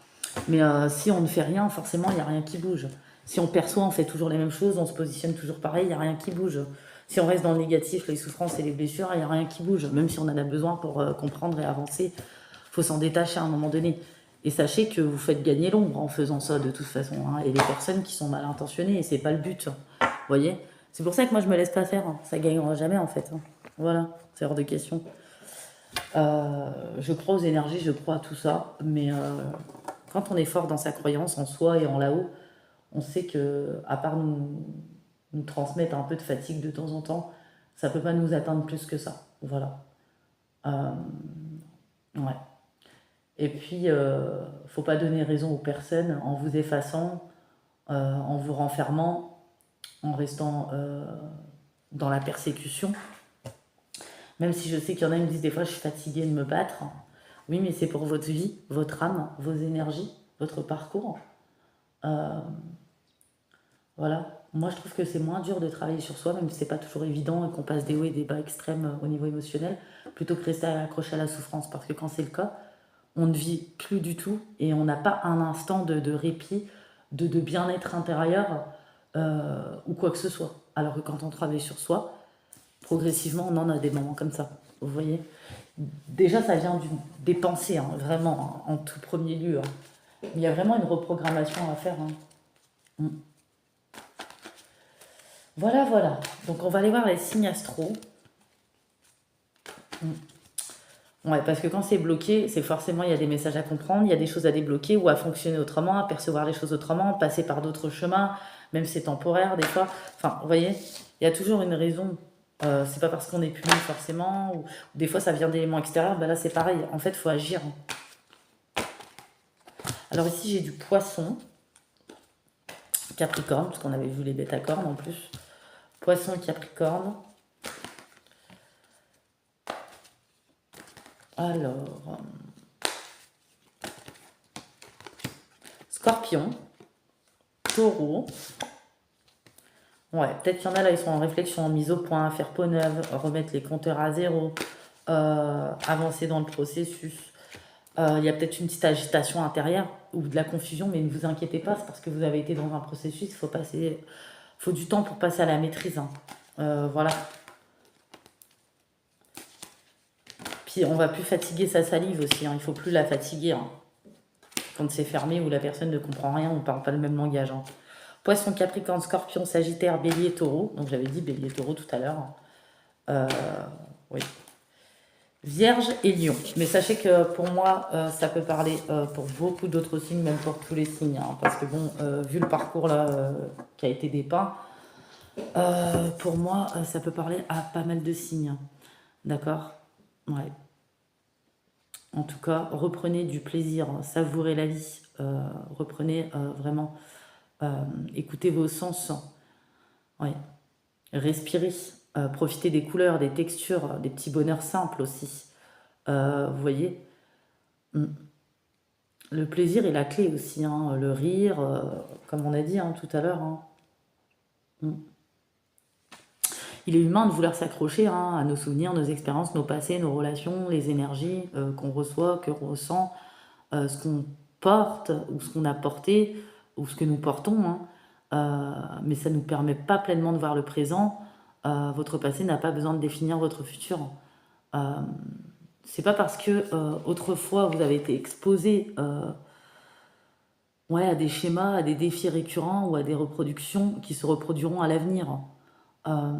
Mais si on ne fait rien, forcément, il n'y a rien qui bouge. Si on perçoit, on fait toujours les mêmes choses, on se positionne toujours pareil, il n'y a rien qui bouge. Si on reste dans le négatif, les souffrances et les blessures, il n'y a rien qui bouge. Même si on en a besoin pour comprendre et avancer, il faut s'en détacher à un moment donné. Et sachez que vous faites gagner l'ombre en faisant ça de toute façon, hein. Et les personnes qui sont mal intentionnées, et c'est pas le but, hein. Vous voyez. C'est pour ça que moi je me laisse pas faire, hein. Ça gagnera jamais en fait, hein. Voilà, c'est hors de question. Je crois aux énergies, je crois à tout ça, mais quand on est fort dans sa croyance en soi et en là-haut, on sait que, à part nous transmettre un peu de fatigue de temps en temps, ça peut pas nous atteindre plus que ça. Voilà. Euh, ouais. Et puis, faut pas donner raison aux personnes en vous effaçant, en vous renfermant, en restant dans la persécution. Même si je sais qu'il y en a qui me disent des fois je suis fatiguée de me battre. Oui, mais c'est pour votre vie, votre âme, vos énergies, votre parcours. Euh, voilà. Moi, je trouve que c'est moins dur de travailler sur soi, même si c'est pas toujours évident et qu'on passe des hauts et des bas extrêmes au niveau émotionnel, plutôt que rester accroché à la souffrance. Parce que quand c'est le cas, on ne vit plus du tout et on n'a pas un instant de répit, de bien-être intérieur ou quoi que ce soit. Alors que quand on travaille sur soi, progressivement, on en a des moments comme ça. Vous voyez. Déjà, ça vient des pensées, hein, vraiment, hein, en tout premier lieu, hein. Il y a vraiment une reprogrammation à faire, hein. Mm. Voilà, voilà. Donc, on va aller voir les signes astro. Mm. Ouais, parce que quand c'est bloqué, c'est forcément, il y a des messages à comprendre, il y a des choses à débloquer ou à fonctionner autrement, à percevoir les choses autrement, passer par d'autres chemins, même si c'est temporaire des fois. Enfin, vous voyez, il y a toujours une raison. C'est pas parce qu'on est puni forcément, ou des fois ça vient d'éléments extérieurs, bah là c'est pareil. En fait, il faut agir. Alors ici, j'ai du poisson, Capricorne, parce qu'on avait vu les bêtes à cornes en plus. Poisson, Capricorne. Alors, Scorpion, Taureau. Ouais, peut-être qu'il y en a là, ils sont en réflexion, mise au point, faire peau neuve, remettre les compteurs à zéro, avancer dans le processus. Il y a peut-être une petite agitation intérieure ou de la confusion, mais ne vous inquiétez pas, c'est parce que vous avez été dans un processus, faut du temps pour passer à la maîtrise, hein. Voilà. Puis on va plus fatiguer sa salive aussi, hein. Il faut plus la fatiguer, hein. Quand c'est fermé ou la personne ne comprend rien, on ne parle pas le même langage, hein. Poisson, Capricorne, Scorpion, Sagittaire, Bélier, Taureau. Donc j'avais dit Bélier, Taureau tout à l'heure. Oui. Vierge et Lion. Mais sachez que pour moi, ça peut parler pour beaucoup d'autres signes, même pour tous les signes, hein. Parce que bon, vu le parcours là qui a été dépeint, pour moi, ça peut parler à pas mal de signes, hein. D'accord? Ouais. En tout cas, reprenez du plaisir, savourez la vie, reprenez vraiment, écoutez vos sens, ouais. Respirez, profitez des couleurs, des textures, des petits bonheurs simples aussi. Vous voyez, mm. Le plaisir est la clé aussi, hein. Le rire, comme on a dit hein, tout à l'heure, hein. Mm. Il est humain de vouloir s'accrocher hein, à nos souvenirs, nos expériences, nos passés, nos relations, les énergies qu'on reçoit, que ressent, ce qu'on porte ou ce qu'on a porté ou ce que nous portons, hein. Mais ça ne nous permet pas pleinement de voir le présent. Votre passé n'a pas besoin de définir votre futur. Euh, c'est pas parce que autrefois vous avez été exposé ouais, à des schémas, à des défis récurrents ou à des reproductions qui se reproduiront à l'avenir. Euh,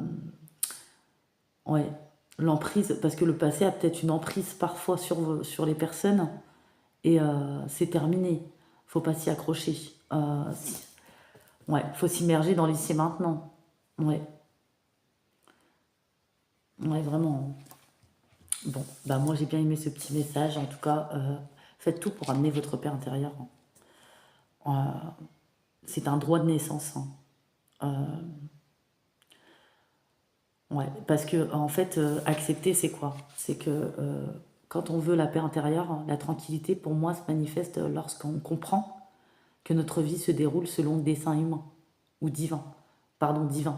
ouais, l'emprise, parce que le passé a peut-être une emprise parfois sur les personnes et c'est terminé. Faut pas s'y accrocher. Ouais, faut s'immerger dans l'ici et maintenant. Ouais, ouais, vraiment. Bon, bah moi j'ai bien aimé ce petit message. En tout cas, faites tout pour amener votre paix intérieur. C'est un droit de naissance, hein. Ouais, parce que en fait, accepter, c'est quoi? C'est que quand on veut la paix intérieure, la tranquillité, pour moi, se manifeste lorsqu'on comprend que notre vie se déroule selon le dessein humain ou divin. Pardon, divin.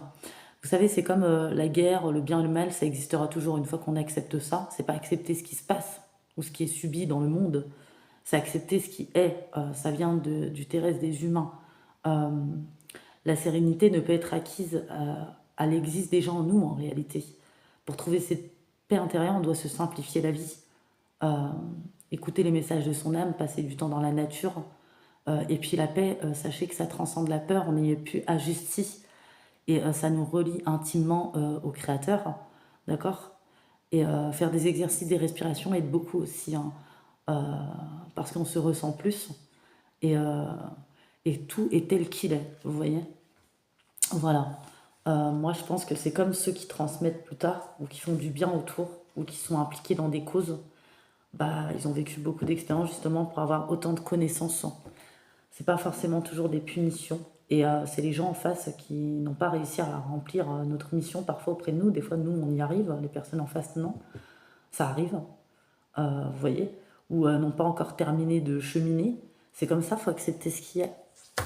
Vous savez, c'est comme la guerre, le bien et le mal, ça existera toujours une fois qu'on accepte ça. C'est pas accepter ce qui se passe ou ce qui est subi dans le monde, c'est accepter ce qui est. Ça vient du terrestre des humains. Euh, la sérénité ne peut être acquise à l'existe déjà en nous en réalité. Pour trouver cette paix intérieure, on doit se simplifier la vie, euh, écouter les messages de son âme, passer du temps dans la nature. Et puis la paix, sachez que ça transcende la peur, on n'y est plus ajustis. Et ça nous relie intimement au Créateur, d'accord? Et faire des exercices des respirations aide beaucoup aussi, hein, euh, parce qu'on se ressent plus et, euh, et tout est tel qu'il est, vous voyez? Voilà. Moi, je pense que c'est comme ceux qui transmettent plus tard ou qui font du bien autour ou qui sont impliqués dans des causes. Bah, ils ont vécu beaucoup d'expériences justement pour avoir autant de connaissances. C'est pas forcément toujours des punitions. Et c'est les gens en face qui n'ont pas réussi à remplir notre mission parfois auprès de nous. Des fois, nous, on y arrive, les personnes en face, non. Ça arrive, vous voyez. Ou n'ont pas encore terminé de cheminer. C'est comme ça, il faut accepter ce qui est.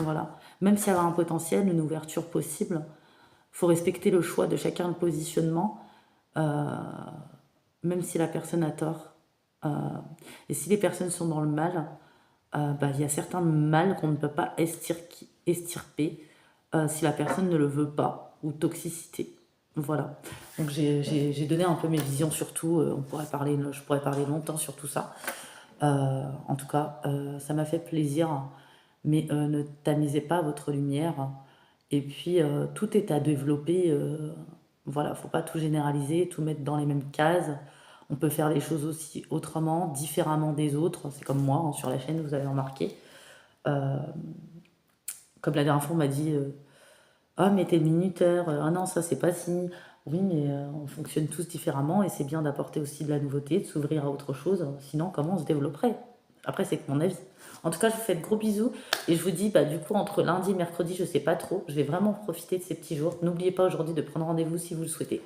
Voilà. Même s'il y a un potentiel, une ouverture possible, il faut respecter le choix de chacun, le positionnement, euh, même si la personne a tort. Euh, et si les personnes sont dans le mal, bah, il y a certains mal qu'on ne peut pas estirper si la personne ne le veut pas, ou toxicité. Voilà. Donc j'ai donné un peu mes visions sur tout. Je pourrais parler longtemps sur tout ça. En tout cas, ça m'a fait plaisir. Mais ne tamisez pas votre lumière. Et puis, tout est à développer. Voilà, faut pas tout généraliser, tout mettre dans les mêmes cases. On peut faire les choses aussi autrement, différemment des autres. C'est comme moi, hein, sur la chaîne, vous avez remarqué. Euh, Comme la dernière fois, on m'a dit ah, mais t'es le minuteur. Ah non, ça, c'est pas si. Oui, mais on fonctionne tous différemment et c'est bien d'apporter aussi de la nouveauté, de s'ouvrir à autre chose. Sinon, comment on se développerait? Après, c'est que mon avis. En tout cas, je vous fais de gros bisous et je vous dis, bah, du coup, entre lundi et mercredi, je sais pas trop. Je vais vraiment profiter de ces petits jours. N'oubliez pas aujourd'hui de prendre rendez-vous si vous le souhaitez.